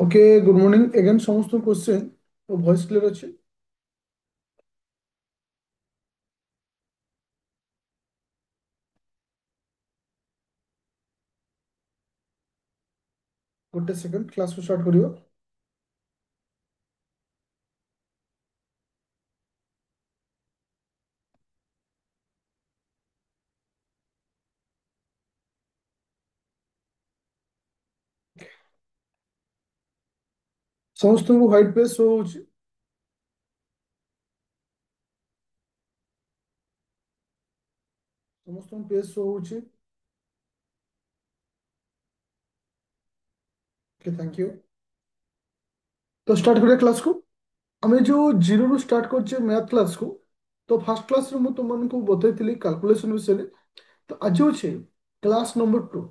Okay good morning again समस्त question तो voice clear अच्छे। गोटे सेकंड क्लास को स्टार्ट करियो। समस्त को व्हाइट पेज शो होची। समस्त पेज शो होची। Okay thank you. तो स्टार्ट करिया क्लास को। हमें जो जीरो रू स्टार्ट करछे मैथ क्लास को। तो फर्स्ट क्लास रे मु तुमन को बतैतिली कैलकुलेशन विषय रे। तो आज होचे क्लास नंबर 2।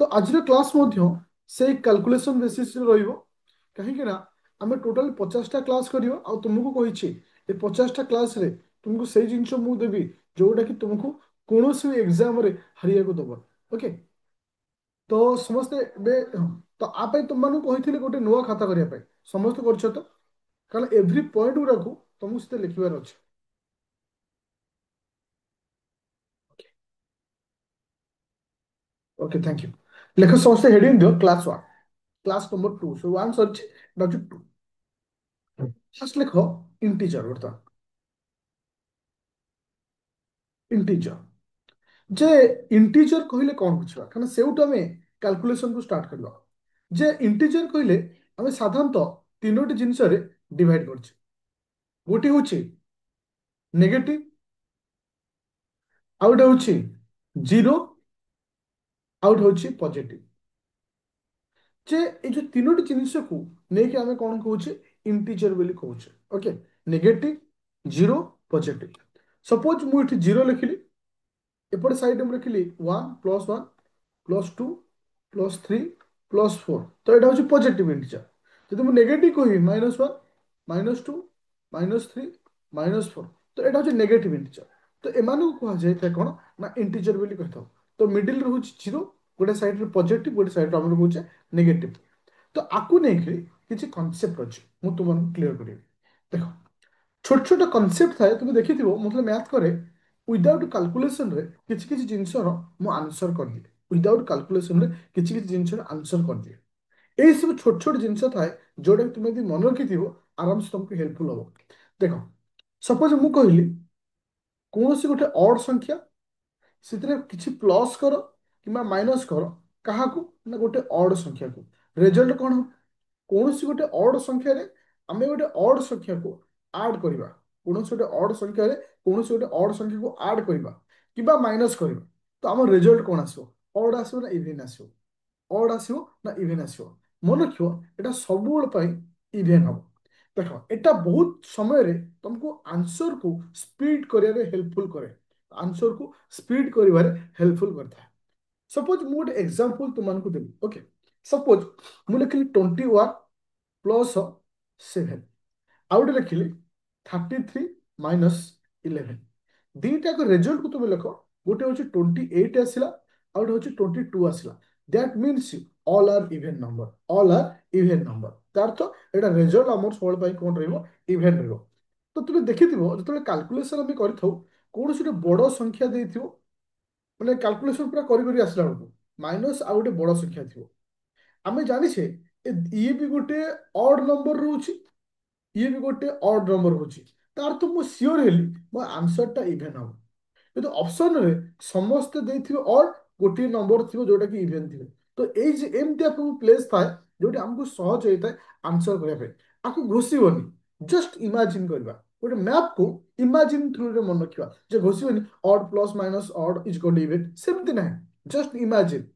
तो आज क्लास मध्य से कैलकुलेशन बेसिस रे रहिबो। कहीं ना आम टोटाल 50टा क्लास करियो आ तुमको कही ए 50टा क्लास रे तुमको सही जिनस मु देवी जोटा कि तुमको कौन सी एग्जाम रे हरिया को दब। ओके। तो समस्ते तो आप तुम मानू कही गोटे नुआ खाता करने समस्त कर तो कारण एव्री पॉइंट गुड़ा को तुमको से लिखबार अच्छे। Okay thank you. लेख समस्त हेडिंग दियो क्लास 1 क्लास नंबर 2 सो 1 सर 2 फर्स्ट लिख इंटीजर बर्तमान इंटीजर जे इंटीजर कहले कौन बुझा कारण से कैलकुलेशन को स्टार्ट करवा जे इंटीजर कहले आम साधारणतः तीनोटी जिनस डिवाइड कर गोटे हूँ नेगेटिव आउ गोटे हूँ जीरो आउ गोटे हूँ पॉजिटिव जे ये जो तीनोटी जिनिस को लेकिन आम कौन कहे इंटीजर बोली कहे। Okay negative zero positive suppose मुझे जीरो लिखिली एपट साइड में लिखिली 1 + 1 +2 +3 +4 तो यहाँ हूँ पॉजिटिव इंटीजर। जब मुझे नेगेटिव कहि -1 -2 -3 -4 तो यहाँ हूँ नेगेटिव इंटीजर। तो एमान को कहुए कौन ना इंटीजर बोली कही था। तो मिडिल रोचे जीरो गोटे साइड पॉजिटिव गोटे साइड आम कहे नेगेटिव। तो आपको नहीं किसी कनसेप्ट अच्छे मुझे तुमको क्लीयर करी देख छोट छोट कनसेप्ट थाए तुम देखि मतलब मैथ करे विदाउट कैलकुलेशन रे किछि किछि जिंसर मु आंसर कर दिए विदाउट कैलकुलेशन रे किछि किछि जिंसर आंसर कर दिए। एई सब छोट छोट जिंस थाए जोडा तुम यदि मन रखिथिबो आराम से तुमको हेल्पफुल हो। देखो सपोज मु कहली कौन सी गोटे ऑड संख्या से किसी प्लस कर कि माइनस कर क्या ना गोटे ऑड संख्या को रिजल्ट कौन हो कौन सी गोटे ऑड संख्या रे आमे गोटे ऑड संख्या को ऐड करबा कौन सी गोटे ऑड संख्या रे कौन सी गोटे ऑड संख्या को ऐड करबा किबा माइनस करबा तो आम रिजल्ट कौन आसो ऑड आसो ना इवन आसो ऑड आसो ना इवन आसो मन रखियो एटा सबुबेल पई इवन हबो। देखो एटा बहुत समय रे तुमको आंसर को स्पीड करिया हेल्पफुल करे आंसर को स्पीड करिवारे हेल्पफुल करता है। सपोज मु गोटे एग्जांपल तुमको देबी। ओके सपोज मु लिखली 21 +7 आउ गोटे लिखिली 33 -11 दीटा रिजल्ट को तुम लिख गोटे हूँ 28 आसला आउ गोटे हूँ 22 आसला that means all are even number all are even number तार अर्थ एटा रिजल्ट आम सब कौन इवेन रही। तो तुम देखि जो कैलकुलेशन आम कर कौन से बड़ संख्या देथिबो मैंने कैलकुलेशन पूरा करी आसला बेलू माइनस आउ गोटे बड़ संख्या थी आम जाचे ये भी गोटे ऑड नंबर रोचे ये भी गोटे ऑड नंबर होची तार तो मु सियोर हेली मो आंसर टा इवेन हम किंतु ऑप्शन रे समस्त देथिबे ऑड गोटे नंबर थिबो जोटा कि इवेन थिबे। तो एई जे एमती आपको प्लेस थाए जोटी हमको सहज होता है आंसर करने पे आपको घोषिबनी जस्ट इमेजिन करबा गोटे मैप को इमेजिन थ्रू रे मन रखिबा जे घोषिबनी odd plus minus odd is equal to even सेमती नाही जस्ट इमेजिन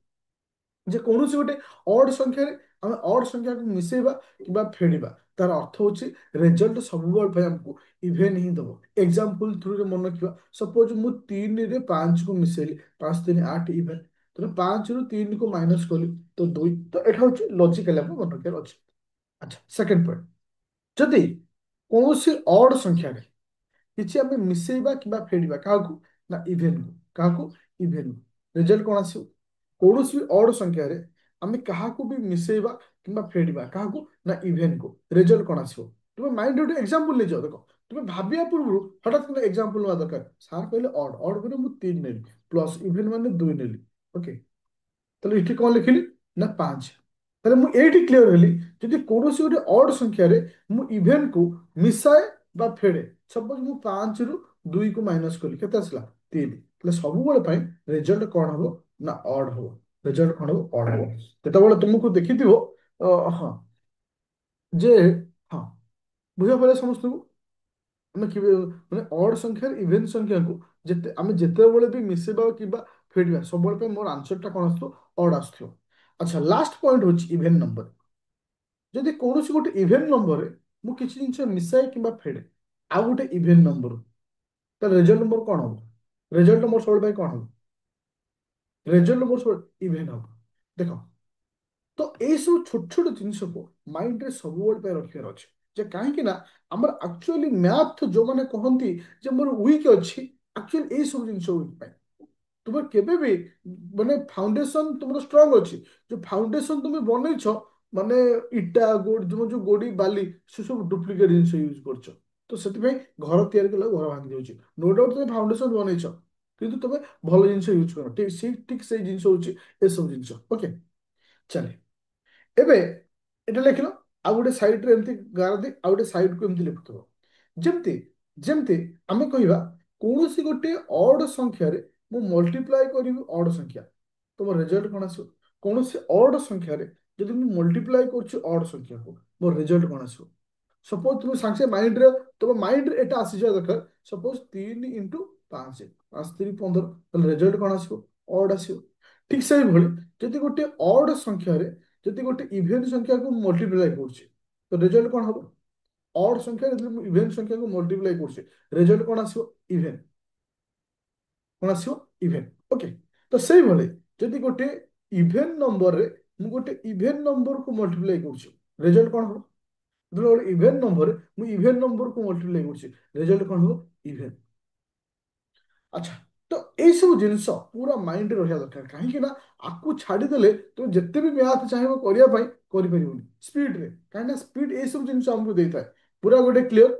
जे कौन से गोटे ऑड संख्या आम ऑड संख्या को मिसेबा कि फेड़वा तार अर्थ हूँ रिजल्ट सब हमको इवेन ही दब। एग्जाम्पल थ्रू मन रखा सपोज मु 3 रे 5 को मिसेली 5 3 8 इवेन तो 5 रु 3 को माइनस कली तो 2 तो यहाँ हूँ लॉजिकल मन रखार अच्छे। अच्छा सेकेंड पॉइंट जदि कौन सी ऑड संख्या किसी आम मिसेबा कि फेड़वा क्या ना इवेन को क्या इवेन रिजल्ट कौन आस कौन सी ऑड संख्या आम क्या भी मिसेबा କିମ୍ବା ଫେଡ଼ିବା କାହାକୁ ନା ଇଭେନ୍କୁ ରେଜଲ୍ଟ କ'ଣ ଆସିବ ତୁମେ ମାଇଣ୍ଡ ଗୋଟେ ଏକ୍ସାମ୍ପଲ ନେଇଯାଅ ଦେଖ ତୁମେ ଭାବିବା ପୂର୍ବରୁ ହଠାତ୍ ଗୋଟେ ଏକ୍ସାମ୍ପଲ ନେବା ଦରକାର ସାର୍ କହିଲେ ଅଡ୍ ଅଡ୍ ମାନେ ମୁଁ 3 ନେଲି ପ୍ଲସ୍ ଇଭେନ୍ ମାନେ 2 ନେଲି ଓକେ ତାହେଲେ ଏଠି କ'ଣ ଲେଖିଲି ନା 5 ତାହେଲେ ମୁଁ ଏଇଠି କ୍ଲିୟର ହେଲି ଯଦି କୌଣସି ଗୋଟେ ଅଡ୍ ସଂଖ୍ୟାରେ ମୁଁ ଇଭେନ୍କୁ ମିଶାଏ ବା ଫେଡ଼େ ସପୋଜ ମୁଁ 5ରୁ 2କୁ ମାଇନସ୍ କଲି କେତେ ଆସିଲା 3 ତାହେଲେ ସବୁବେଳେ ପାଇଁ ରେଜଲ୍ଟ କ'ଣ ହବ ନା ଅଡ୍ ହବ ରେଜଲ୍ଟ କ'ଣ ହବ ଅଡ୍ ହବ ଯେତେବେଳେ ତୁମକୁ ଦେଖିଥିବ ହଁ ଯେ ହଁ ବୁଝା ପଡ଼ିଲା ସମସ୍ତଙ୍କୁ ଆମେ କି ମାନେ ଅଡ୍ ସଂଖ୍ୟାରେ ଇଭେନ୍ ସଂଖ୍ୟାକୁ ଯେତେ ଆମେ ଯେତେବେଳେ ବି ମିଶେଇବା କିମ୍ବା ଫେଡ଼ିବା ସବୁବେଳେ ପାଇଁ ମୋର ଆନ୍ସରଟା କ'ଣ ଆସୁଥିବ ଅଡ୍ ଆସୁଥିବ ଆଚ୍ଛା ଲାଷ୍ଟ ପଏଣ୍ଟ ହେଉଛି ଇଭେନ୍ ନମ୍ବର ଯଦି କୌଣସି ଗୋଟେ ଇଭେନ୍ ନମ୍ବରରେ ମୁଁ କିଛି ଜିନିଷ ମିଶାଏ କିମ୍ବା ଫେଡ଼େ ଆଉ ଗୋଟେ ଇଭେନ୍ ନମ୍ବର ତାହେଲେ ରେଜଲ୍ଟ ନମ୍ବର କ'ଣ ହବ ରେଜଲ୍ଟ ନମ୍ବର ସବୁବେଳେ ପାଇଁ କ'ଣ ହବ ରେଜଲ୍ଟ ନମ୍ବର ସବୁବେଳେ ଇଭେନ୍ ହବ ଦେଖ ତ ଏଇସବୁ ଛୋଟ ଛୋଟ ଜିନିଷକୁ ମାଇଣ୍ଡରେ ସବୁବେଳେ ପାଇଁ ରଖିବାର ଅଛି ଯେ କାହିଁକି ନା ଆମର ଆକ୍ଚୁଆଲି ମ୍ୟାଥ ଯୋଉମାନେ କହନ୍ତି ଯେ ମୋର ୱିକ୍ ଅଛି ଆକ୍ଚୁଆଲି ଏଇସବୁ ଜିନିଷ ୱିକ୍ ପାଇଁ ତୁମେ କେବେ ବି ମାନେ ଫାଉଣ୍ଡେସନ ତୁମର ଷ୍ଟ୍ରଙ୍ଗ ଅଛି ଯୋଉ ଫାଉଣ୍ଡେସନ ତୁମେ ବନେଇଛ ମାନେ ଇଟା ତୁମ ଯୋଉ ଗୋଡି ବାଲି ସେ ସବୁ ଡୁପ୍ଲିକେଟ ଜିନିଷ ୟୁଜ କରୁଛ ତ ସେଥିପାଇଁ ଘର ତିଆରି କଲା ଘର ଭାଙ୍ଗି ଯାଉଛି ନୋ ଡାଉଟ ତୁମେ ଫାଉଣ୍ଡେସନ ବନେଇଛ କିନ୍ତୁ ତୁମେ ଭଲ ଜିନିଷ ୟୁଜ କର ଠିକ ସେଇ ଜିନିଷ ହଉଛି ଏସବୁ ଜିନିଷ ଓକେ ଚାଲେ ଏବେ ଏଟା ଲେଖିଲ ଆଉ ଗୋଟେ ସାଇଡରେ ଏମିତି ଗାର ଦେଇ ଆଉ ଗୋଟେ ସାଇଡକୁ ଏମିତି ଲେଖୁଥିବ ଯେମିତି ଯେମିତି ଆମେ କହିବା କୌଣସି ଗୋଟେ ଅଡ୍ ସଂଖ୍ୟାରେ ମୁଁ ମଲ୍ଟିପ୍ଲାଏ କରିବି ଅଡ୍ ସଂଖ୍ୟା ତମ ରେଜଲ୍ଟ କ'ଣ ଆସିବ କୌଣସି ଅଡ୍ ସଂଖ୍ୟାରେ ଯଦି ମୁଁ ମଲ୍ଟିପ୍ଲାଏ କରୁଛି ଅଡ୍ ସଂଖ୍ୟାକୁ ମୋ ରେଜଲ୍ଟ କ'ଣ ଆସିବ ସପୋଜ ତୁମେ ସାଙ୍ଗେ ସାଙ୍ଗେ ମାଇଣ୍ଡରେ ତମ ମାଇଣ୍ଡରେ ଏଟା ଆସିଯିବା ଦରକାର ସପୋଜ 3 × 5 5×3 = 15 ତାହେଲେ ରେଜଲ୍ଟ କ'ଣ ଆସିବ ଅଡ୍ ଆସିବ ଠିକ ସେଇଭଳି ଯଦି ଗୋଟେ ଅଡ୍ ସଂଖ୍ୟାରେ ଯଦି ଗୋଟେ ଇଭେନ୍ ସଂଖ୍ୟାକୁ ମଲ୍ଟିପ୍ଲାଏ କରୁଛି ତ ରେଜଲ୍ଟ କ'ଣ ହବ ଅଡ୍ ସଂଖ୍ୟା ଯଦି ମୁଁ ଇଭେନ୍ ସଂଖ୍ୟାକୁ ମଲ୍ଟିପ୍ଲାଏ କରୁଛି ରେଜଲ୍ଟ କ'ଣ ଆସିବ ଇଭେନ୍ କ'ଣ ଆସିବ ଇଭେନ୍ ଓକେ ତ ସେଇଭଳି ଯଦି ଗୋଟେ ଇଭେନ୍ ନମ୍ବରରେ ମୁଁ ଗୋଟେ ଇଭେନ୍ ନମ୍ବରକୁ ମଲ୍ଟିପ୍ଲାଏ କରୁଛି ରେଜଲ୍ଟ କ'ଣ ହବ ଯେତେବେଳେ ଗୋଟେ ଇଭେନ୍ ନମ୍ବରରେ ମୁଁ ଇଭେନ୍ ନମ୍ବରକୁ ମଲ୍ଟିପ୍ଲାଏ କରୁଛି ରେଜଲ୍ଟ କ'ଣ ହବ ଇଭେନ୍ ଆଚ୍ଛା ତ ଏଇସବୁ ଜିନିଷ ପୁରା ମାଇଣ୍ଡରେ ରହିବା ଦରକାର କାହିଁକି ନା ଆକୁ ଛାଡ଼ିଦେଲେ ତୁମେ ଯେତେ ବି ମ୍ୟାଥ ଚାହିଁବ କରିବା ପାଇଁ କରିପାରିବନି ସ୍ପିଡରେ କାହିଁକି ନା ସ୍ପିଡ ଏଇସବୁ ଜିନିଷ ଆମକୁ ଦେଇଥାଏ ପୁରା ଗୋଟେ କ୍ଲିୟର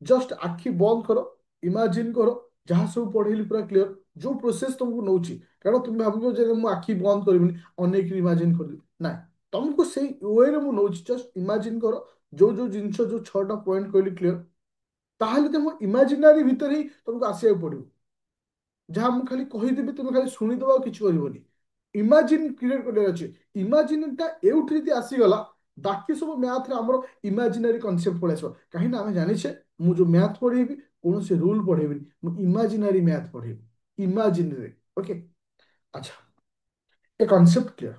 ଜଷ୍ଟ ଆଖି ବନ୍ଦ କର ଇମାଜିନ କର ଯାହା ସବୁ ପଢେଇଲି ପୁରା କ୍ଲିୟର ଯୋଉ ପ୍ରୋସେସ ତମକୁ ନଉଛି କାରଣ ତୁମେ ଭାବିବ ଯେ ମୁଁ ଆଖି ବନ୍ଦ କରିବିନି ଅନେକ ଇମାଜିନ କରିବି ନାଇଁ ତମକୁ ସେଇ ୱେରେ ମୁଁ ନଉଛି ଜଷ୍ଟ ଇମାଜିନ କର ଯୋଉ ଯୋଉ ଜିନିଷ ଯୋଉ 6ଟା ପଏଣ୍ଟ କହିଲି କ୍ଲିୟର ତାହେଲେ ତମ ଇମାଜିନାରୀ ଭିତରେ ହିଁ ତମକୁ ଆସିବାକୁ ପଡିବ ଯାହା ମୁଁ ଖାଲି କହିଦେବି ତୁମେ ଖାଲି ଶୁଣିଦବ ଆଉ କିଛି କରିବନି ଇମାଜିନ କ୍ରିଏଟ କରିବାର ଅଛି ଇମାଜିନଟା ଏଉଠି ଯଦି ଆସିଗଲା ବାକି ସବୁ ମ୍ୟାଥରେ ଆମର ଇମାଜିନାରୀ କନସେପ୍ଟ ପଳେଇ ଆସିବ କାହିଁକି ନା ଆମେ ଜାଣିଛେ ମୁଁ ଯୋଉ ମ୍ୟାଥ ପଢେଇବି କୌଣସି ରୁଲ ପଢେଇବିନି ମୁଁ ଇମାଜିନାରୀ ମ୍ୟାଥ ପଢେଇବି ଇମାଜିନରେ ଓକେ ଆଚ୍ଛା ଏ କନସେପ୍ଟ କ୍ଲିୟର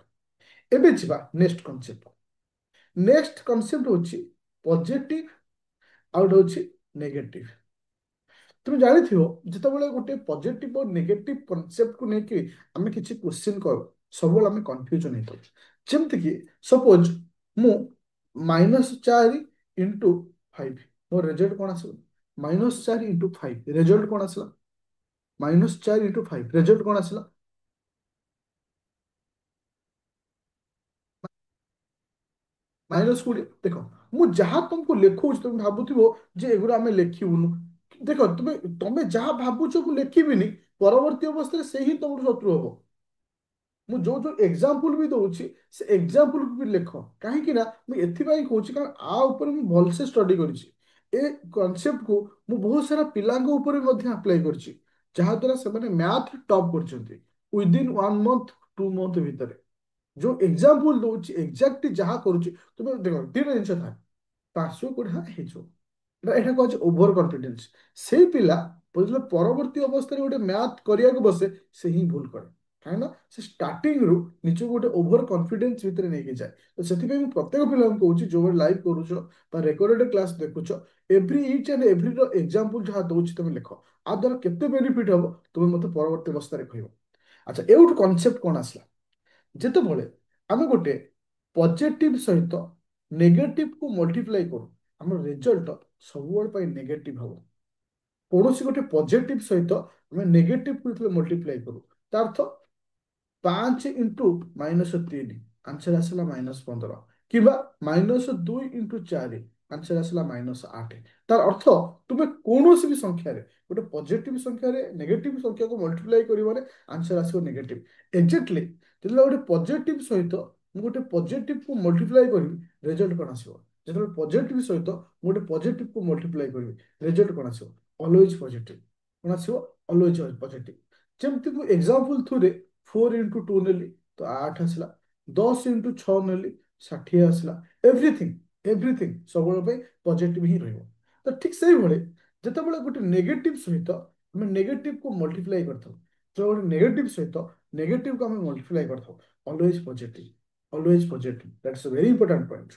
ଏବେ ଯିବା ନେକ୍ସଟ କନସେପ୍ଟ ହଉଛି ପଜିଟିଭ ଆଉ ଗୋଟେ ହଉଛି ନେଗେଟିଭ ତୁମେ ଜାଣିଥିବ ଯେତେବେଳେ ଗୋଟେ ପଜିଟିଭ ଓ ନେଗେଟିଭ କନସେପ୍ଟକୁ ନେଇକି ଆମେ କିଛି କ୍ୱେଶ୍ଚିନ୍ କରୁ ସବୁବେଳେ ଆମେ କନଫ୍ୟୁଜନ ହେଇଥାଉ ଯେମିତିକି ସପୋଜ ମୁଁ -4 × 5 ମୋ ରେଜଲ୍ଟ କ'ଣ ଆସିବ -4 × 5 ରେଜଲ୍ଟ କ'ଣ ଆସିଲା -4 × 5 ରେଜଲ୍ଟ କ'ଣ ଆସିଲା -20 ଦେଖ ମୁଁ ଯାହା ତୁମକୁ ଲେଖଉଛି ତମେ ଭାବୁଥିବ ଯେ ଏଗୁଡ଼ା ଆମେ ଲେଖିବୁନୁ ଦେଖ ତୁମେ ତମେ ଯାହା ଭାବୁଛ ମୁଁ ଲେଖିବିନି ପରବର୍ତ୍ତୀ ଅବସ୍ଥାରେ ସେ ହିଁ ତମର ଶତ୍ରୁ ହବ ମୁଁ ଯୋଉ ଯୋଉ ଏକ୍ସାମ୍ପଲ ବି ଦଉଛି ସେ ଏକ୍ସାମ୍ପଲକୁ ବି ଲେଖ କାହିଁକି ନା ମୁଁ ଏଥିପାଇଁ କହୁଛି କାରଣ ଆ ଉପରେ ମୁଁ ଭଲସେ ଷ୍ଟଡି କରିଛି ଏ କନସେପ୍ଟକୁ ମୁଁ ବହୁତ ସାରା ପିଲାଙ୍କ ଉପରେ ମଧ୍ୟ ଆପ୍ଲାଏ କରିଛି ଯାହାଦ୍ୱାରା ସେମାନେ ମ୍ୟାଥ ଟପ୍ କରିଛନ୍ତି ୱିଦିନ୍ 1 ମନ୍ଥ 2 ମନ୍ଥ ଭିତରେ ଯୋଉ ଏକ୍ସାମ୍ପଲ ଦଉଛି ଏକ୍ଜାକ୍ଟଲି ଯାହା କରୁଛି ତୁମେ ଦେଖ ଦିଟା ଜିନିଷ ଥାଏ ପାର୍ଶ୍ୱ କୋଉଠି ହେଇଯିବ ଏଇଟା କୁହାଯାଏ ଓଭର କନଫିଡେନ୍ସ ସେଇ ପିଲା ଯେତେବେଳେ ପରବର୍ତ୍ତୀ ଅବସ୍ଥାରେ ଗୋଟେ ମ୍ୟାଥ କରିବାକୁ ବସେ ସେ ହିଁ ଭୁଲ କରେ କାହିଁକିନା ସେ ଷ୍ଟାର୍ଟିଂରୁ ନିଜକୁ ଗୋଟେ ଓଭର କନଫିଡେନ୍ସ ଭିତରେ ନେଇକି ଯାଏ ତ ସେଥିପାଇଁ ମୁଁ ପ୍ରତ୍ୟେକ ପିଲାଙ୍କୁ କହୁଛି ଯୋଉମାନେ ଲାଇଭ୍ କରୁଛ ବା ରେକର୍ଡେଡ୍ କ୍ଲାସ୍ ଦେଖୁଛ ଏଭ୍ରି ଇଚ୍ ଆଣ୍ଡ ଏଭ୍ରିର ଏକ୍ସାମ୍ପଲ ଯାହା ଦଉଛି ତମେ ଲେଖ ଆ ଦ୍ୱାରା କେତେ ବେନିଫିଟ୍ ହବ ତୁମେ ମତେ ପରବର୍ତ୍ତୀ ଅବସ୍ଥାରେ କହିବ ଆଚ୍ଛା ଏଉଠୁ କନସେପ୍ଟ କ'ଣ ଆସିଲା ଯେତେବେଳେ ଆମେ ଗୋଟେ ପଜିଟିଭ ସହିତ ନେଗେଟିଭକୁ ମଲ୍ଟିପ୍ଲାଏ କରୁ ଆମର ରେଜଲ୍ଟ ସବୁବେଳେ ପାଇଁ ନେଗେଟିଭ ହବ କୌଣସି ଗୋଟେ ପଜିଟିଭ ସହିତ ଆମେ ନେଗେଟିଭକୁ ଯେତେବେଳେ ମଲ୍ଟିପ୍ଲାଏ କରୁ ତା ଅର୍ଥ 5 × -3 ଆନ୍ସର ଆସିଲା -15 কিংবা -2 × 4 ଆନ୍ସର ଆସିଲା -8। ତାର ଅର୍ଥ ତୁମେ କୌଣସି ବି ସଂଖ୍ୟାରେ ଗୋଟେ ପଜିଟିଭ ସଂଖ୍ୟାରେ ନେଗେଟିଭ ସଂଖ୍ୟାକୁ ମଲ୍ଟିପ୍ଲାଏ କରିବ ମାନେ ଆନ୍ସର ଆସିବ ନେଗେଟିଭ। ଏକ୍ଜାକ୍ଟଲି ଯେତେବେଳେ ଗୋଟେ ପଜିଟିଭ ସହିତ ମୁଁ ଗୋଟେ ପଜିଟିଭକୁ ମଲ୍ଟିପ୍ଲାଏ କରିବି ରେଜଲ୍ଟ କ'ଣ ଆସିବ? ଯେତେବେଳେ ପଜିଟିଭ ସହିତ ମୁଁ ଗୋଟେ ପଜିଟିଭକୁ ମଲ୍ଟିପ୍ଲାଏ କରିବି ରେଜଲ୍ଟ କ'ଣ ଆସିବ? Always positive. କ'ଣ ଆସିବ? Always positive. ଯେମିତି ମୁଁ ଏକ୍ସାମ୍ପଲ ଥ୍ରୁରେ 4 × 2 ନେଲି ତ 8 ଆସିଲା। 10 × 6 ନେଲି 60 ଆସିଲା। ଏଭ୍ରିଥିଙ୍ଗ ସବୁବେଳେ ପାଇଁ ପଜିଟିଭ ହିଁ ରହିବ। ତ ଠିକ ସେଇଭଳି ଯେତେବେଳେ ଗୋଟେ ନେଗେଟିଭ ସହିତ ଆମେ ନେଗେଟିଭକୁ ମଲ୍ଟିପ୍ଲାଏ କରିଥାଉ, ଯେତେବେଳେ ଗୋଟେ ନେଗେଟିଭ ସହିତ ନେଗେଟିଭକୁ ଆମେ ମଲ୍ଟିପ୍ଲାଏ କରିଥାଉ always positive. Always positive. That's A very important point.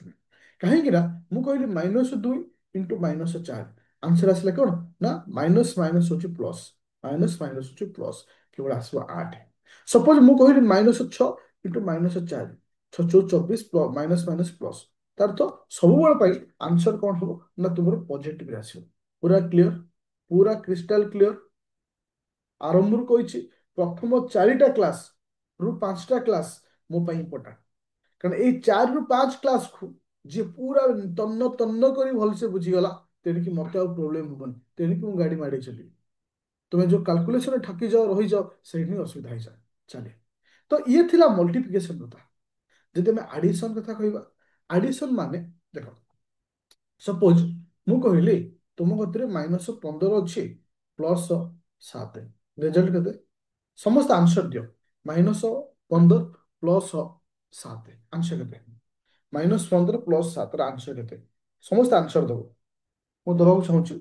କାହିଁକି ନା ମୁଁ କହିଲି -2 × -4 ଆନ୍ସର ଆସିଲା କ'ଣ ନା ମାଇନସ ମାଇନସ ହଉଛି ପ୍ଲସ, ମାଇନସ ମାଇନସ ହଉଛି ପ୍ଲସ, କେବଳ ଆସିବ 8। ସପୋଜ ମୁଁ କହିଲି -6 × -4, 6×4 = 24, ମାଇନସ ମାଇନସ ପ୍ଲସ, ତାର ତ ସବୁବେଳେ ପାଇଁ ଆନ୍ସର କ'ଣ ହବ ନା ତୁମର ପଜିଟିଭରେ ଆସିବ। ପୁରା କ୍ଲିଅର? ପୁରା କ୍ରିଷ୍ଟାଲ କ୍ଲିଅର? ଆରମ୍ଭରୁ କହିଛି ପ୍ରଥମ 4ଟା କ୍ଲାସ ରୁ 5ଟା କ୍ଲାସ ମୋ ପାଇଁ ଇମ୍ପୋର୍ଟାଣ୍ଟ। କାରଣ ଏଇ 4 ରୁ 5 କ୍ଲାସକୁ ଯିଏ ପୁରା ତନ୍ନ ତନ୍ନ କରି ଭଲସେ ବୁଝିଗଲା ତେଣିକି ମତେ ଆଉ ପ୍ରୋବ୍ଲେମ ହବନି, ତେଣିକି ମୁଁ ଗାଡି ମାଡେଇ ଚାଲିବି। ତୁମେ ଯୋଉ କାଲକୁଲେସନରେ ଠକିଯାଅ ରହିଯାଅ ସେଇଠି ହିଁ ଅସୁବିଧା ହେଇଯାଏ ଚାଲେ। ତ ଇଏ ଥିଲା ମଲ୍ଟିପ୍ଲିକେସନ କଥା। ଯଦି ଆମେ ଆଡିସନ କଥା କହିବା, ଆଡିସନ ମାନେ ଦେଖ, ସପୋଜ ମୁଁ କହିଲି ତୁମ କତିରେ -15 ଅଛି +7, ରେଜଲ୍ଟ କେତେ? ସମସ୍ତେ ଆନ୍ସର ଦିଅ। -15 +7 ଆନ୍ସର କେତେ? -15 +7 ର ଆନ୍ସର କେତେ? ସମସ୍ତେ ଆନ୍ସର ଦବ। ମୁଁ ଦବାକୁ ଚାହୁଁଛି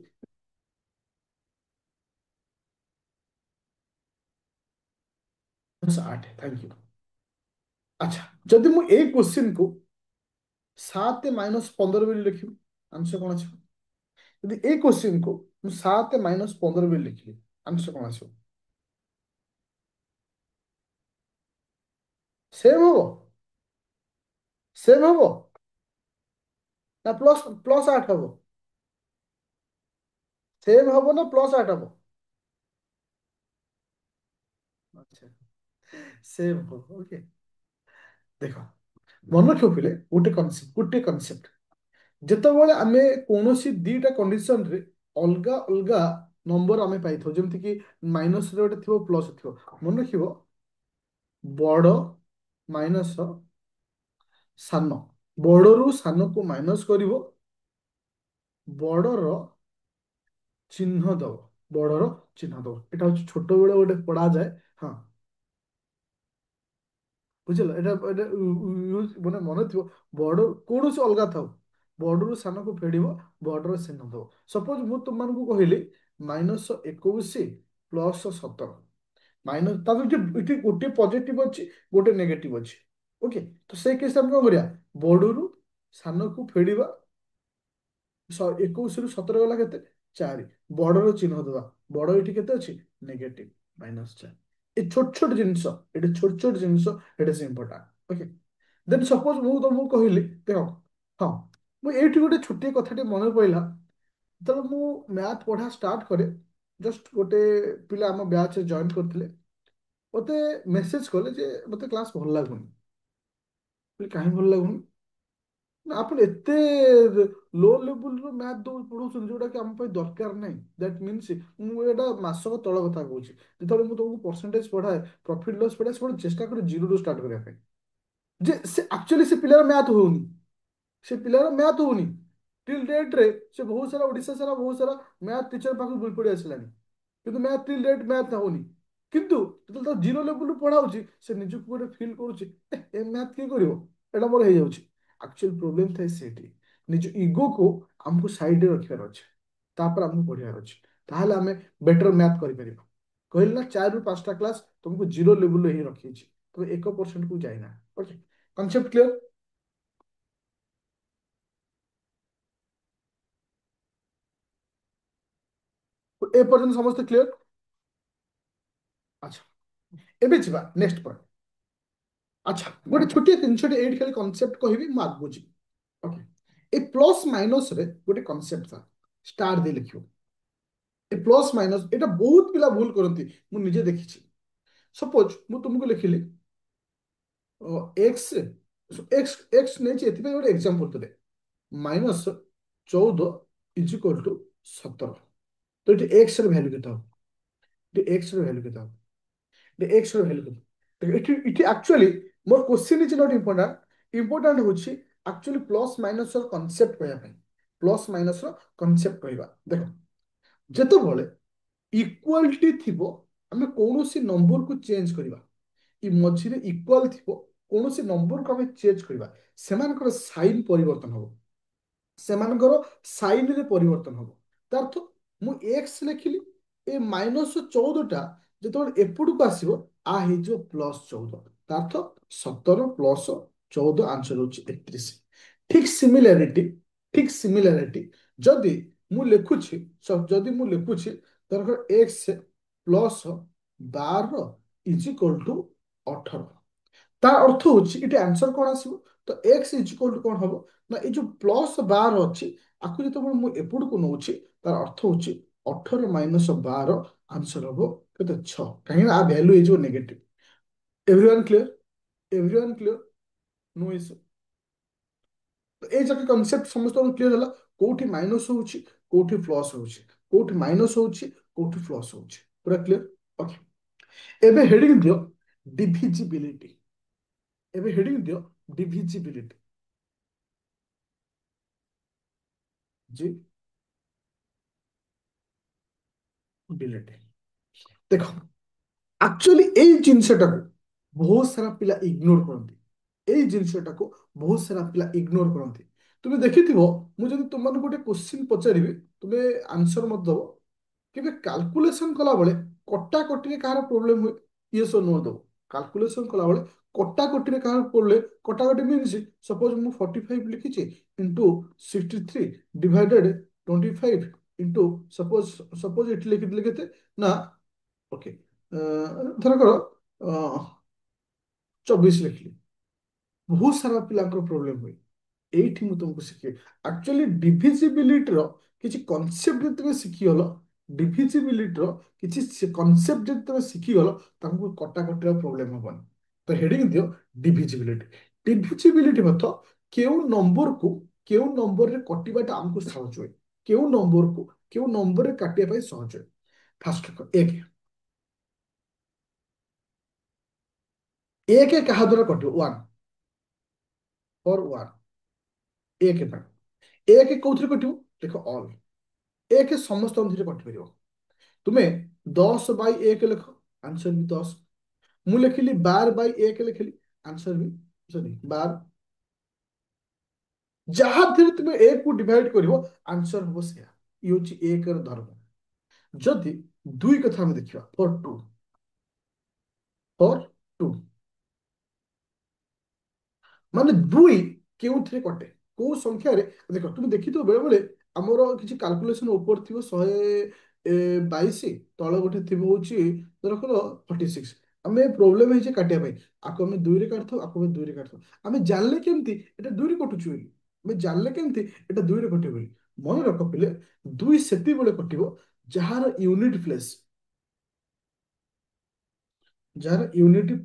-8। Thank you. ଆଚ୍ଛା, ଯଦି ମୁଁ ଏଇ କ୍ୱେଶ୍ଚିନ୍କୁ 7 - 15 ବୋଲି ଲେଖିବି ଆନ୍ସର କ'ଣ ଆସିବ? ଯଦି ଏଇ କ୍ୱେଶ୍ଚିନ୍କୁ ମୁଁ 7 - 15 ବୋଲି ଲେଖିବି ଆନ୍ସର କ'ଣ ଆସିବ? ସେମ୍ ହବ? ସେମ୍ ହବ ନା +8 ହବ? ସେମ୍ ହବ ନା +8 ହବ? ଆଚ୍ଛା, ସେମ୍ ହବ। ଓକେ, ଦେଖ, ମନେ ରଖିଲେ ଗୋଟେ କନସେପ୍ଟ ଯେତେବେଳେ ଆମେ କୌଣସି ଦିଟା କଣ୍ଡିସନରେ ଅଲଗା ଅଲଗା ନମ୍ବର ଆମେ ପାଇଥାଉ, ଯେମିତିକି ମାଇନସରେ ଗୋଟେ ଥିବ ପ୍ଲସ ଥିବ, ମନେ ରଖିବ ବଡ ମାଇନସ ସାନ, ବଡରୁ ସାନକୁ ମାଇନସ କରିବ, ବଡର ଚିହ୍ନ ଦବ, ବଡର ଚିହ୍ନ ଦବ। ଏଟା ହଉଛି ଛୋଟବେଳେ ଗୋଟେ ପଢାଯାଏ। ହଁ, ବୁଝିଲ? ଏଟା ମାନେ ମନେ ଥିବ, ବଡ କୌଣସି ଅଲଗା ଥାଉ ବଡରୁ ସାନକୁ ଫେଡିବ, ବଡର ଚିହ୍ନ ଦବ। ସପୋଜ ମୁଁ ତୁମମାନଙ୍କୁ କହିଲି -21 +17, ମାଇନସ ତାପରେ ଏଠି ଗୋଟେ ପଜିଟିଭ ଅଛି ଗୋଟେ ନେଗେଟିଭ ଅଛି। ଓକେ, ତ ସେଇ କେସ୍ ଆମେ କଣ କରିବା? ବଡରୁ ସାନକୁ ଫେଡିବା। 21 ରୁ 17 ଗଲା କେତେ? 4। ବଡର ଚିହ୍ନ ଦେବା, ବଡ ଏଠି କେତେ ଅଛି? ନେଗେଟିଭ, -4। ଏ ଛୋଟ ଛୋଟ ଜିନିଷ, ଏଠି ଛୋଟ ଛୋଟ ଜିନିଷ, ଏଟା ସେ ଇମ୍ପୋର୍ଟାଣ୍ଟ। ଓକେ, ଦେନ୍ ସପୋଜ ମୁଁ ତମକୁ କହିଲି, ଦେଖ, ହଁ, ମୁଁ ଏଇଠି ଗୋଟେ ଛୋଟିଆ କଥାଟେ ମନେ ପଡିଲା। ଯେତେବେଳେ ମୁଁ ମ୍ୟାଥ ପଢା ଷ୍ଟାର୍ଟ କରେ, ଜଷ୍ଟ ଗୋଟେ ପିଲା ଆମ ବ୍ୟାଚରେ ଜଏନ୍ କରିଥିଲେ, ମତେ ମେସେଜ କଲେ ଯେ ମତେ କ୍ଲାସ ଭଲ ଲାଗୁନି। କାହିଁ ଭଲ ଲାଗୁନି? ନା ଆପଣ ଏତେ ଲୋ ଲେବୁଲର ମ୍ୟାଥ ପଢଉଛନ୍ତି ଯୋଉଟା କି ଆମ ପାଇଁ ଦରକାର ନାହିଁ। ଦ୍ୟାଟ ମିନ୍ସ ମୁଁ ଏଇଟା ମାସକ ତଳ କଥା କହୁଛି, ଯେତେବେଳେ ମୁଁ ତମକୁ ପରସେଣ୍ଟେଜ ପଢାଏ, ପ୍ରଫିଟ ଲସ୍ ପଢାଏ, ସେତେବେଳେ ଚେଷ୍ଟା କରେ ଜିରୋରୁ ଷ୍ଟାର୍ଟ କରିବା ପାଇଁ। ଯେ ସେ ଆକ୍ଚୁଆଲି ସେ ପିଲାର ମ୍ୟାଥ ହଉନି, ସେ ପିଲାର ମ୍ୟାଥ ହଉନି। ଟିଲ୍ ଡେଟ୍ରେ ସେ ବହୁତ ସାରା ଓଡ଼ିଶା ସାରା ବହୁତ ସାରା ମ୍ୟାଥ ଟିଚର ପାଖକୁ ବହି ପଢି ଆସିଲାଣି, କିନ୍ତୁ ମ୍ୟାଥ ଟିଲ୍ ଡେଟ୍ ମ୍ୟାଥ ହଉନି। କିନ୍ତୁ ଯେତେବେଳେ ତାକୁ ଜିରୋ ଲେବୁଲରୁ ପଢା ହଉଛି, ସେ ନିଜକୁ ଗୋଟେ ଫିଲ୍ କରୁଛି ଏ ମ୍ୟାଥ କିଏ କରିବ, ଏଇଟା ମୋର ହେଇଯାଉଛି। ଆକ୍ଚୁଆଲି ପ୍ରୋବ୍ଲେମ ଥାଏ ସେଇଠି। ନିଜ ଇଗୋକୁ ଆମକୁ ସାଇଡରେ ରଖିବାର ଅଛି, ତାପରେ ଆମକୁ ପଢିବାର ଅଛି। ତାହେଲେ ଆମେ ବେଟର ମ୍ୟାଥ କରିପାରିବା। କହିଲି ନା 4 ରୁ 5ଟା କ୍ଲାସ ତୁମକୁ ଜିରୋ ଲେବୁଲରେ ହିଁ ରଖିଛି, ତମେ 1% କୁ ଯାଇନା। Okay, concept clear? ଏ ପର୍ଯ୍ୟନ୍ତ ସମସ୍ତେ କ୍ଲିୟର? ଆଚ୍ଛା, ଏବେ ଯିବା ନେକ୍ସଟ ପଏଣ୍ଟ। ଆଚ୍ଛା, ଗୋଟେ ଛୋଟିଆ ଜିନିଷଟେ ଏଇଠି ଖାଲି କନସେପ୍ଟ କହିବି, ମୁଁ ଆଗକୁ ଯିବି। ଓକେ, ଏ ପ୍ଲସ୍ ମାଇନସରେ ଗୋଟେ କନସେପ୍ଟ ଥାଏ, ଷ୍ଟାର ଦେଇ ଲେଖିବ। ଏ ପ୍ଲସ୍ ମାଇନସ ଏଇଟା ବହୁତ ପିଲା ଭୁଲ କରନ୍ତି, ମୁଁ ନିଜେ ଦେଖିଛି। ସପୋଜ ମୁଁ ତୁମକୁ ଲେଖିଲି x एक्स एक्स नहीं एथि गोटे एग्जांपल देले -14 इज इक्वल टू 17। तो ये एक्स ର ଭ୍ୟାଲୁ କେତେ ହବ? ये एक्स ର ଭ୍ୟାଲୁ କେତେ ହବ? ये एक्स ର ଭ୍ୟାଲୁ କେତେ? ଦେଖ ଏଠି ଏଠି ଆକ୍ଚୁଆଲି ମୋର question is not important. Important होची आक्चुअली प्लस माइनस ର कॉन्सेप्ट कहया ପାଇଁ। प्लस माइनस ର कॉन्सेप्ट कहबा देखो ଯେତେବେଳେ इक्वालिटी थिबो ଆମେ କୌଣସି नंबर को चेंज କରିବା इ मझिरे इक्वाल थिबो कौनसी नंबर को ଆମେ चेंज କରିବା ସେମାନଙ୍କର ସାଇନ୍ ପରିବର୍ତ୍ତନ ହବ। ସେମାନଙ୍କର ସାଇନ୍ ରେ ପରିବର୍ତ୍ତନ ହବ। ତା ଅର୍ଥ ମୁଁ ଏକ୍ସ ଲେଖିଲି ଏ -14ଟା ଯେତେବେଳେ ଏପଟକୁ ଆସିବ ଆ ହେଇଯିବ +14। ତା ଅର୍ଥ 17 + 14 ଆନ୍ସର ହଉଛି 31। ଠିକ ସିମିଲାରିଟି ଯଦି ମୁଁ ଲେଖୁଛି ଯଦି ମୁଁ ଲେଖୁଛି ଧର ଏକ୍ସ +12 ଇଜ ଇକ୍ୱାଲ ଟୁ 18 তার অর্থ হচ্ছে এটি আনসার কোণ আসব। তো এক্স ইজ ইকুয়াল টু কোণ হব না এই যে +12 ଅଛି ଆକୁ ଯେତେବେଳେ ମୁଁ ଏପଟକୁ ନଉଛି ତାର ଅର୍ଥ ହଉଛି 18 - 12 ଆନ୍ସର ହବ କେତେ 6 କାହିଁକି ନା ଆ ଭ୍ୟାଲୁ ହେଇଯିବ negative. Everyone clear? Everyone clear? No issue. ତ ଏଇ ଯାକ କନସେପ୍ଟ ସମସ୍ତଙ୍କୁ କ୍ଲିୟର ହେଲା କୋଉଠି ମାଇନସ ହଉଛି କୋଉଠି ପ୍ଲସ ହଉଛି କୋଉଠି ମାଇନସ ହଉଛି କୋଉଠି ପ୍ଲସ ହଉଛି ପୁରା କ୍ଲିୟର? ଓକେ ଏବେ ହେଡିଂ ଦିଅ ଡିଭିଜିବିଲିଟି। ଏବେ ହେଡିଂ ଦିଅ ଡିଭିଜିବିଲିଟି। জি ବିଲିଟି ଦେଖ ଆକ୍ଚୁଆଲି ଏଇ ଜିନିଷଟାକୁ ବହୁତ ସାରା ପିଲା ଇଗ୍ନୋର କରନ୍ତି। ଏଇ ଜିନିଷଟାକୁ ବହୁତ ସାରା ପିଲା ଇଗ୍ନୋର କରନ୍ତି। ତୁମେ ଦେଖିଥିବ ମୁଁ ଯଦି ତୁମମାନଙ୍କୁ ଗୋଟେ କୋଶ୍ଚିନ୍ ପଚାରିବି ତୁମେ ଆନ୍ସର ମତ ଦବ କେବେ କାଲକୁଲେସନ କଲାବେଳେ କଟାକଟିରେ କାହାର ପ୍ରୋବ୍ଲେମ ହୁଏ? ୟେସ୍ ଓ ନୋ ଦବ। କାଲକୁଲେସନ କଲାବେଳେ କଟାକଟିରେ କାହାର ପ୍ରୋବ୍ଲେମ? କଟାକଟି ମିନ୍ସ ସପୋଜ ମୁଁ 45 ଲିଖିଛି into 63 divided 25 into suppose suppose ଏଠି ଲେଖିଥିଲେ କେତେ ନା ଓକେ ଧରକର 24 ଲେଖିଲି। ବହୁତ ସାରା ପିଲାଙ୍କର ପ୍ରୋବ୍ଲେମ ହୁଏ। ଏଇଠି ମୁଁ ତୁମକୁ ଶିଖେଇବି ଆକ୍ଚୁଆଲି ଡିଭିଜିବିଲିଟିର କିଛି କନସେପ୍ଟ ଯଦି ତମେ ଶିଖିଗଲ ଡିଭିଜିବିଲିଟିର କିଛି କନସେପ୍ଟ ଯଦି ତମେ ଶିଖିଗଲ ତାଙ୍କୁ କଟାକଟିର ପ୍ରୋବ୍ଲେମ ହବନି। ତ ହେଡିଂ ଦିଅ ଡିଭିଜିବିଲିଟି। ଡିଭିଜିବିଲିଟି ମତ କେଉଁ ନମ୍ବରକୁ କେଉଁ ନମ୍ବରରେ କଟିବାଟା ଆମକୁ ସହଜ ହୁଏ କେଉଁ ନମ୍ବରକୁ କେଉଁ ନମ୍ବରରେ କାଟିବା ପାଇଁ ସହଜ ହୁଏ। ଫାଷ୍ଟ ଏକ ଏକ କାହା ଦ୍ୱାରା କଟିବ 1 ଫର୍ 1 ଏକ ପାଇଁ ଏକ କୋଉଥିରେ କଟିବ ଦେଖ ଅଲ୍ ଏକ ସମସ୍ତଙ୍କ ଥିରେ କଟିପାରିବ। ତୁମେ 10/1 ଲେଖ ଆନ୍ସର ବି 10। ମୁଁ ଲେଖିଲି 12/1 ଲେଖିଲି ଆନ୍ସର ବି ସରି 12। ଯାହା ଥିରେ ତୁମେ ଏକ କୁ ଡିଭାଇଡ କରିବ ଆନ୍ସର ହବ ସେୟା। ଇଏ ହଉଛି ଏକର ଧର୍ମ। ଯଦି ଦୁଇ କଥା ଆମେ ଦେଖିବା ଫର୍ ଟୁ ମାନେ ଦୁଇ କେଉଁଥିରେ କଟେ କୋଉ ସଂଖ୍ୟାରେ ଦେଖ ତୁମେ ଦେଖିଥିବ ବେଳେ ବେଳେ ଆମର କିଛି କାଲକୁଲେସନ ଉପରେ ଥିବ 122 ତଳେ ଗୋଟେ ଥିବ ହଉଛି ଧରକର 46। ଆମେ ପ୍ରୋବ୍ଲେମ ହେଇଛି କାଟିବା ପାଇଁ ଆକୁ ଆମେ ଦୁଇରେ କାଟିଥାଉ ଆକୁ ଆମେ ଦୁଇରେ କାଟିଥାଉ। ଆମେ ଜାଣିଲେ କେମିତି ଏଟା ଦୁଇରେ କଟୁଛି ବୋଲି ଆମେ ଜାଣିଲେ କେମିତି ଏଟା ଦୁଇରେ କଟିବ ବୋଲି ମନେ ରଖ ପିଲେ ଦୁଇ ସେତିକିବେଳେ କଟିବ ଯାହାର ୟୁନିଟ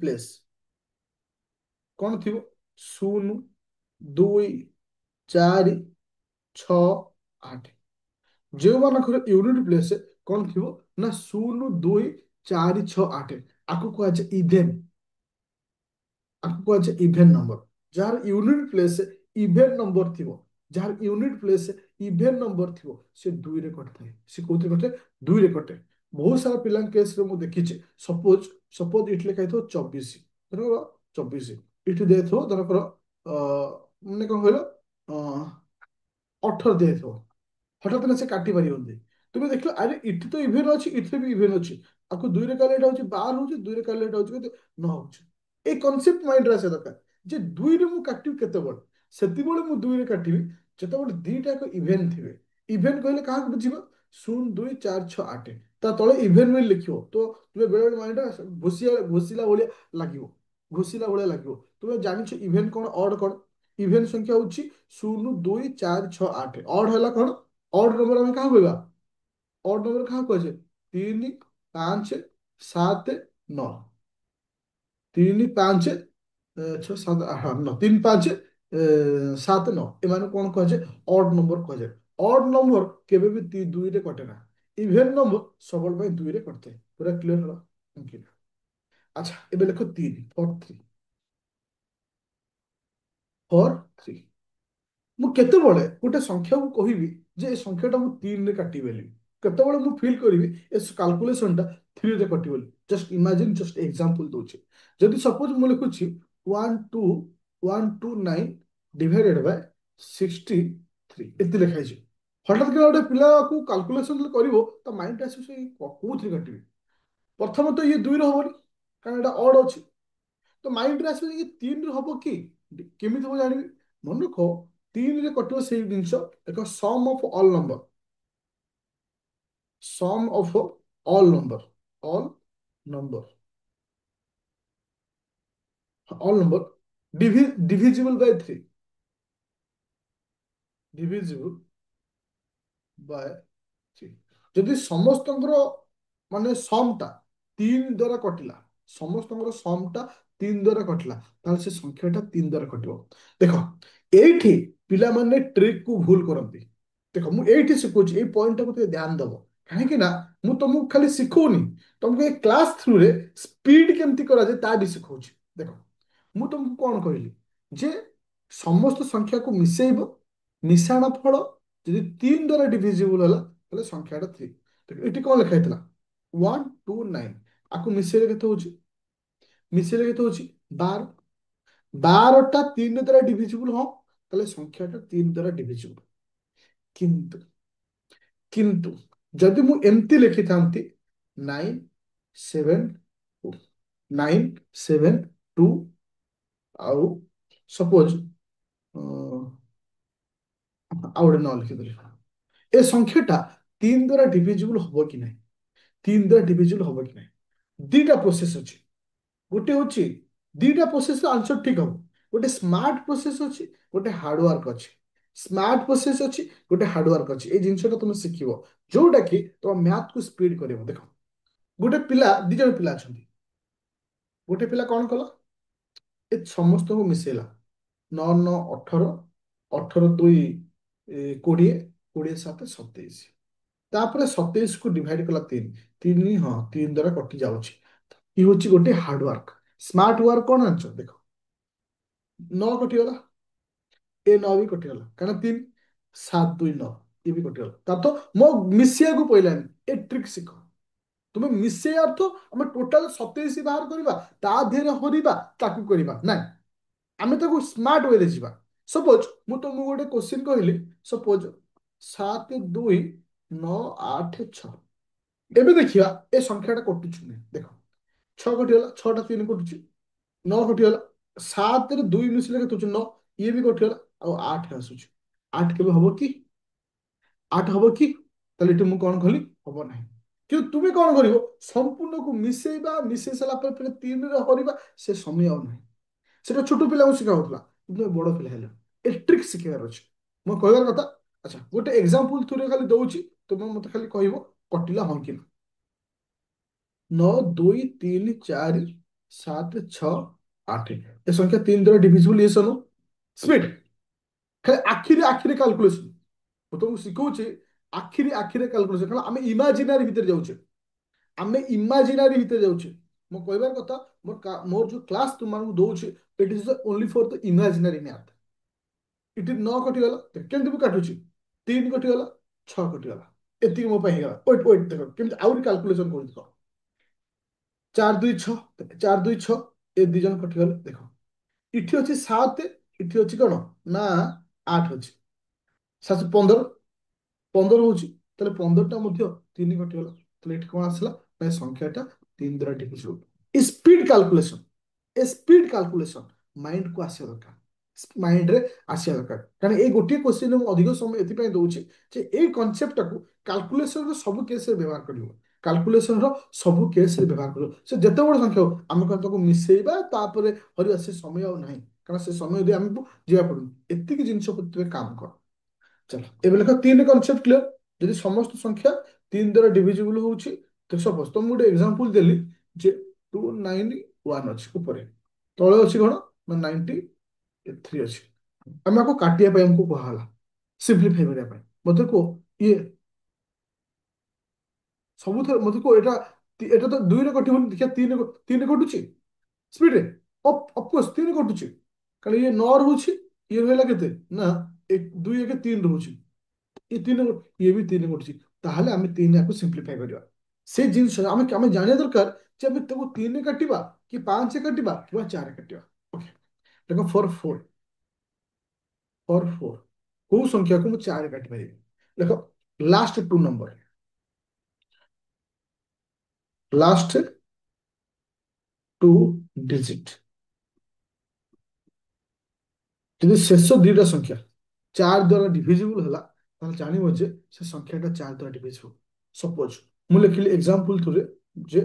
ପ୍ଲେସ କଣ ଥିବ 0 2 4 6 8 ଯେଉଁମାନଙ୍କର ୟୁନିଟ ପ୍ଲେସ କଣ ଥିବ ନା 0 2 4 6 8 ଆକୁ କୁହାଯାଏ ଇଭେନ। ଆକୁ କୁହାଯାଏ ଇଭେନ ନମ୍ବର। ଯାହାର ୟୁନିଟ ପ୍ଲେସ ଇଭେନ ନମ୍ବର ଥିବ ଯାହାର ୟୁନିଟ ପ୍ଲେସ ଇଭେନ ନମ୍ବର ଥିବ ସେ ଦୁଇରେ କଟିଥାଏ। ସେ କୋଉଥିରେ କଟେ ଦୁଇରେ କଟେ। ବହୁତ ସାରା ପିଲାଙ୍କ କେସରେ ମୁଁ ଦେଖିଛି ସପୋଜ ସପୋଜ ଏଠି ଲେଖା ହେଇଥିବ 24 ଧର 24 ଏଠି ଦେଇଥିବ ଧରକର ମାନେ କଣ କହିଲ 18 ଦିଆଯାଇଥିବ ହଠାତ୍ ନା ସେ କାଟି ପାରିବନି। ତୁମେ ଦେଖିଲ ଆରେ ଏଠି ତ ଇଭେନ ଅଛି ଏଥିରେ ବି ଇଭେନ ଅଛି ଆକୁ ଦୁଇରେ କାଲେ ଏଟା ହଉଛି 12 ହଉଛି ଦୁଇରେ କାଲେ ଏଟା ହଉଛି କେତେ 9 ହଉଛି। এই କନସେପ୍ଟ ମାଇଣ୍ଡରେ ଆସିବା ଦରକାର ଯେ ଦୁଇରେ ମୁଁ କାଟିବି କେତେବେଳେ ସେତେବେଳେ ମୁଁ ଦୁଇରେ କାଟିବି ଯେତେବେଳେ ଦିଟା ଏକ ଇଭେନ ଥିବେ। ଇଭେନ କହିଲେ କାହାକୁ ବୁଝିବ 0 2 4 6 8 ତା ତଳେ ଇଭେନ ବୋଲି ଲେଖିବ ତ ତୁମେ ବେଳେ ବେଳେ ମାଇଣ୍ଡ ଘୋଷିଲା ଭଳିଆ ଲାଗିବ। ତୁମେ ଜାଣିଛ ଇଭେନ କଣ ଅଡ କଣ? ଇଭେନ ସଂଖ୍ୟା ହଉଛି 0 2 4 6 8 ଅଡ ହେଲା କଣ? ଅଡ ନମ୍ବର ଆମେ କାହାକୁ କହିବା ଅଡ ନମ୍ବର କାହାକୁ କୁହାଯାଏ 3 5 7 9 3 5 ଛଅ ସାତ ହଁ ନଅ ତିନି ପାଞ୍ଚ ସାତ ନଅ ଏମାନେ କଣ କୁହାଯାଏ ଅଡ୍ ନମ୍ବର କୁହାଯାଏ। ଅଡ୍ ନମ୍ବର କେବେ ବି ଦୁଇରେ କଟେ ନା। ଇଭେନ୍ ନମ୍ବର ସବୁବେଳେ ପାଇଁ ଦୁଇରେ କଟିଥାଏ। ପୁରା କ୍ଲିୟର ହେଲା? Okay। ଆଚ୍ଛା ଏବେ ଲେଖ ତିନି ଫୋର ଥ୍ରୀ ଫୋର ଥ୍ରୀ। ମୁଁ କେତେବେଳେ ଗୋଟେ ସଂଖ୍ୟାକୁ କହିବି ଯେ ଏ ସଂଖ୍ୟାଟା ମୁଁ ତିନିରେ କାଟିବି ବୋଲି, କେତେବେଳେ ମୁଁ ଫିଲ୍ କରିବି ଏ କାଲକୁଲେସନଟା ଥ୍ରୀରେ କଟିବ ବୋଲି। ଜଷ୍ଟ ଇମାଜିନ୍, ଜଷ୍ଟ ଏକ୍ସାମ୍ପଲ ଦଉଛି। ଯଦି ସପୋଜ ମୁଁ ଲେଖୁଛି one two nine divided by 63 ଏତେ ଲେଖା ହେଇଛି। ହଠାତ୍ କିନା ଗୋଟେ ପିଲାକୁ କାଲକୁଲେସନ କରିବ ତା ମାଇଣ୍ଡ ଆସିବ ସେ କୋଉଥିରେ କାଟିବି। ପ୍ରଥମେ ତ ଇଏ ଦୁଇରେ ହବନି କାରଣ ଏଇଟା ଅଡ୍ ଅଛି। ତ ମାଇଣ୍ଡରେ ଆସିବ ଇଏ ତିନିରେ ହବ କି, କେମିତି ହବ ଜାଣିବି। ମନେ ରଖ ତିନିରେ କଟିବ ସେଇ ଜିନିଷ ଏକ sum of all number, sum of all number, all number, all number divisible by three, divisible by three. ଯଦି ସମସ୍ତଙ୍କର ମାନେ ସମ୍ ଟା ତିନି ଦ୍ୱାରା କଟିଲା, ସମସ୍ତଙ୍କର ସମ୍ ଟା ତିନି ଦ୍ୱାରା କଟିଲା, ତାହେଲେ ସେ ସଂଖ୍ୟାଟା ତିନି ଦ୍ୱାରା କଟିବ। ଦେଖ ଏଇଠି ପିଲାମାନେ ଟ୍ରିକ୍ କୁ ଭୁଲ କରନ୍ତି। ଦେଖ ମୁଁ ଏଇଠି ଶିଖୁଛି, ଏଇ ପଏଣ୍ଟଟାକୁ ଟିକେ ଧ୍ୟାନ ଦବ। କାହିଁକି ନା ମୁଁ ତମକୁ ଖାଲି ଶିଖଉନି, ତମକୁ ଏ କ୍ଲାସ ଥ୍ରୁରେ ସ୍ପିଡ କେମିତି କରାଯାଏ ତା ବି ଶିଖଉଛି। ଦେଖ ମୁଁ ତମକୁ କଣ କହିଲି ଯେ ସମସ୍ତ ସଂଖ୍ୟାକୁ ମିଶେଇବ, ମିଶାଣ ଫଳ ଯଦି ତିନି ଦ୍ୱାରା ଡିଭିଜିବୁଲ ହେଲା ତାହେଲେ ସଂଖ୍ୟାଟା ଥ୍ରୀ। ଏଠି କଣ ଲେଖା ହେଇଥିଲା 129, ଆକୁ ମିଶେଇଲେ କେତେ ହଉଛି, ମିଶେଇଲେ କେତେ ହଉଛି 12। 12ଟା ତିନି ଦ୍ୱାରା ଡିଭିଜିବୁଲ ହଁ, ତାହେଲେ ସଂଖ୍ୟାଟା ତିନି ଦ୍ୱାରା ଡିଭିଜିବୁଲ। କିନ୍ତୁ କିନ୍ତୁ ଯଦି ମୁଁ ଏମିତି ଲେଖିଥାନ୍ତି 972, 972 ଆଉ ସପୋଜ ଆଉ ଗୋଟେ ନ ଲେଖିଦେଲି, ଏ ସଂଖ୍ୟାଟା ତିନି ଦ୍ୱାରା ଡିଭିଜିବୁଲ ହବ କି ନାହିଁ, ତିନି ଦ୍ୱାରା ଡିଭିଜିବୁଲ ହବ କି ନାହିଁ। ଦିଟା ପ୍ରୋସେସ ଅଛି, ଗୋଟେ ହଉଛି ଦିଟା ପ୍ରୋସେସ ଆନ୍ସର ଠିକ ହବ। ଗୋଟେ ସ୍ମାର୍ଟ ପ୍ରୋସେସ ଅଛି, ଗୋଟେ ହାର୍ଡୱାର୍କ ଅଛି। ସ୍ମାର୍ଟ ପ୍ରୋସେସ ଅଛି, ଗୋଟେ ହାର୍ଡୱାର୍କ ଅଛି। ଏଇ ଜିନିଷଟା ତମେ ଶିଖିବ ଯୋଉଟା କି ତମ ମ୍ୟାଥକୁ ସ୍ପିଡ କରିବ। ଦେଖ ଗୋଟେ ପିଲା, ଦି ଜଣ ପିଲା ଅଛନ୍ତି। ଗୋଟେ ପିଲା କଣ କଲା, ଏ ସମସ୍ତଙ୍କୁ ମିଶେଇଲା। 9 9 18, 18 2 20, 20 7 27। ତାପରେ 27 କୁ ଡିଭାଇଡ କଲା ତିନି, ତିନି ହଁ ତିନି ଦ୍ୱାରା କଟି ଯାଉଛି। ଇଏ ହଉଛି ଗୋଟେ ହାର୍ଡୱାର୍କ। ସ୍ମାର୍ଟ ୱାର୍କ କଣ ଜାଣିଛ, ଦେଖ 9 କଟିଗଲା, ଏ 9 ବି କଟିଗଲା କାରଣ 3 7 2 9 ଇଏ ବି କଟିଗଲା। ତା ତ ମୋ ମିଶିବାକୁ ପଇଲାନି। ଏ ଟ୍ରିକ୍ ଶିଖ। ତୁମେ ମିଶେଇ ଅର୍ଥ ଆମେ ଟୋଟାଲ 27 ବାହାର କରିବା, ତା ଦେହରେ ହରିବା, ତାକୁ କରିବା ନାଇଁ, ଆମେ ତାକୁ ସ୍ମାର୍ଟ ୱେରେ ଯିବା। ସପୋଜ ମୁଁ ତମକୁ ଗୋଟେ କୋଶ୍ଚିନ୍ କହିଲି, ସପୋଜ 7 2 9 8 6। ଏବେ ଦେଖିବା ଏ ସଂଖ୍ୟାଟା କଟୁଛି କି ନାହିଁ। ଦେଖ 6 କଟିଗଲା, 6ଟା 3 କଟୁଛି, 9 କଟିଗଲା, 7ରେ 2 ମିଶିଲେ କେତେ ହଉଛି 9, ଇଏ ବି କଟିଗଲା, ଆଉ 8 ଆସୁଛି। 8 କେବେ ହବ କି, 8 ହବ କି? ତାହେଲେ ଏଠି ମୁଁ କଣ କଲି, ହବ ନାହିଁ। କିନ୍ତୁ ତୁମେ କଣ କରିବ, ସମ୍ପୂର୍ଣ୍ଣକୁ ମିଶେଇବା, ମିଶେଇ ସାରିଲା ପରେ ଫେରେ ତିନିରେ ହରିବା, ସେ ସମୟ ଆଉ ନାହିଁ। ସେଟା ଛୋଟ ପିଲାଙ୍କୁ ଶିଖା ହଉଥିଲା, କିନ୍ତୁ ଏବେ ବଡ ପିଲା ହେଲେ ଏ ଟ୍ରିକ୍ ଶିଖିବାର ଅଛି। ମୁଁ କହିବାର କଥା। ଆଚ୍ଛା ଗୋଟେ ଏକ୍ସାମ୍ପଲ ଥ୍ରୁରେ ଖାଲି ଦଉଛି, ତୁମେ ମତେ ଖାଲି କହିବ କଟିଲା ହଁ କି ନା। 9 2 3 4 7 6 8, ଏ ସଂଖ୍ୟା ତିନି ଦ୍ୱାରା ଡିଭିଜିବୁଲ ଇଏସ୍ নো, ସ୍ପିଡ ଖାଲି ଆଖିରେ ଆଖିରେ କାଲକୁଲେସନ। ମୁଁ ତମକୁ ଶିଖଉଛି ଆଖିରେ ଆଖିରେ କାଲକୁଲେସନ, କାରଣ ଆମେ ଇମାଜିନାରୀ ଭିତରେ ଯାଉଛେ, ଆମେ ଇମାଜିନାରୀ ଭିତରେ ଯାଉଛେ। ମୁଁ କହିବାର କଥା ମୋର ଯୋଉ କ୍ଲାସ ତୁମମାନଙ୍କୁ ଦଉଛି, ଇଟ୍ is only for the imaginary math. ଏଠି 9 କଟିଗଲା, କେମିତି ମୁଁ କାଟୁଛି, 3 କଟିଗଲା, 6 କଟିଗଲା, ଏତିକି ମୋ ପାଇଁ ହେଇଗଲା। ୱେଟ୍ ୱେଟ୍ ଦେଖ କେମିତି ଆହୁରି କାଲକୁଲେସନ କରୁଛି। ଦେଖ 4 2 6, 4 2 6, ଏ ଦି ଜଣ କଟିଗଲେ। ଦେଖ ଏଠି ଅଛି 7, ଏଠି ଅଛି କଣ ନା 8 ଅଛି, 7 15, 15 ହଉଛି, ତାହେଲେ 15ଟା ମଧ୍ୟ 3 କଟିଗଲା। ତାହେଲେ ଏଠି କଣ ଆସିଲା ନା ସଂଖ୍ୟାଟା 3 ଦ୍ୱାରା ଡିଭିଜିବୁଲ। ସ୍ପିଡ କାଲକୁଲେସନ, ଏ ସ୍ପିଡ କାଲକୁଲେସନ ମାଇଣ୍ଡକୁ ଆସିବା ଦରକାର, ମାଇଣ୍ଡରେ ଆସିବା ଦରକାର। କାରଣ ଏଇ ଗୋଟିଏ କ୍ୱେଶ୍ଚିନ୍ ମୁଁ ଅଧିକ ସମୟ ଏଥିପାଇଁ ଦଉଛି ଯେ ଏଇ କନସେପ୍ଟଟାକୁ କାଲକୁଲେସନର ସବୁ କେସରେ ବ୍ୟବହାର କରିବ। କାଲକୁଲେସନର ସବୁ କେସରେ ବ୍ୟବହାର କରିବ। ସେ ଯେତେ ବଡ଼ ସଂଖ୍ୟା ହଉ, ଆମେ କଣ ତାକୁ ମିଶେଇବା ତାପରେ ହରିବା, ସେ ସମୟ ଆଉ ନାହିଁ। କାରଣ ସେ ସମୟ ଦେଇ ଆମକୁ ଯିବାକୁ ପଡୁନି। ଏତିକି ଜିନିଷ ପ୍ରତି ତୁମେ କାମ କର। ଚାଲ ଏବେ ଲେଖା ତିନି କନସେପ୍ଟ କ୍ଲିୟର। ଯଦି ସମସ୍ତ ସଂଖ୍ୟା ତିନି ଦ୍ୱାରା ଡିଭିଜିବୁଲ ହଉଛି, ତ ସପୋଜ ତ ମୁଁ ଗୋଟେ ଏକ୍ସାମ୍ପଲ ଦେଲି ଯେ 291 ଅଛି ଉପରେ, ତଳେ ଅଛି କଣ ମାନେ 93 ଅଛି। ଆମେ ଆକୁ କାଟିବା ପାଇଁ ଆମକୁ କୁହାଗଲା, ସିମ୍ପ୍ଲିଫାଇ କରିବା ପାଇଁ। ମତେ କୁହ ଇଏ ସବୁଥର ମତେ କୁହ ଏଟା ଏଟା ତ ଦୁଇରେ କଟିବନି, ଦେଖିବା ତିନି କଟୁଛି ସ୍ପିଡରେ, ଅଫକୋର୍ସ ତିନି କଟୁଛି, କାରଣ ଇଏ 9 ରହୁଛି, ଇଏ ରହିଲା କେତେ ନା ଦୁଇ ଏକ ତିନି ରହୁଛି, ଇଏ ତିନି ଇଏ ବି ତିନି କଟୁଛି। ତାହେଲେ ଆମେ ତିନି ଆକୁ ସିମ୍ପ୍ଲିଫାଇ କରିବା। ସେ ଜିନିଷ ଆମେ ଆମେ ଜାଣିବା ଦରକାର ଯେ ଆମେ ତାକୁ ତିନି କାଟିବା କି ପାଞ୍ଚ କାଟିବା କିମ୍ବା ଚାରି କାଟିବା। ଓକେ, ଦେଖ ଫୋର କୋଉ ସଂଖ୍ୟାକୁ ମୁଁ ଚାରି କାଟି ପାରିବି। ଦେଖ last two number, last two digit, ଯଦି ଶେଷ ଦିଟା ସଂଖ୍ୟା ଚାରି ଦ୍ୱାରା ଡିଭିଜିବୁଲ ହେଲା, ତାହେଲେ ଜାଣିବ ଯେ ସେ ସଂଖ୍ୟାଟା ଚାରି ଦ୍ୱାରା ଡିଭିଜିବୁଲ। ସପୋଜ ମୁଁ ଲେଖିଲି ଏକ୍ସାମ୍ପଲ ଥ୍ରୁରେ ଯେ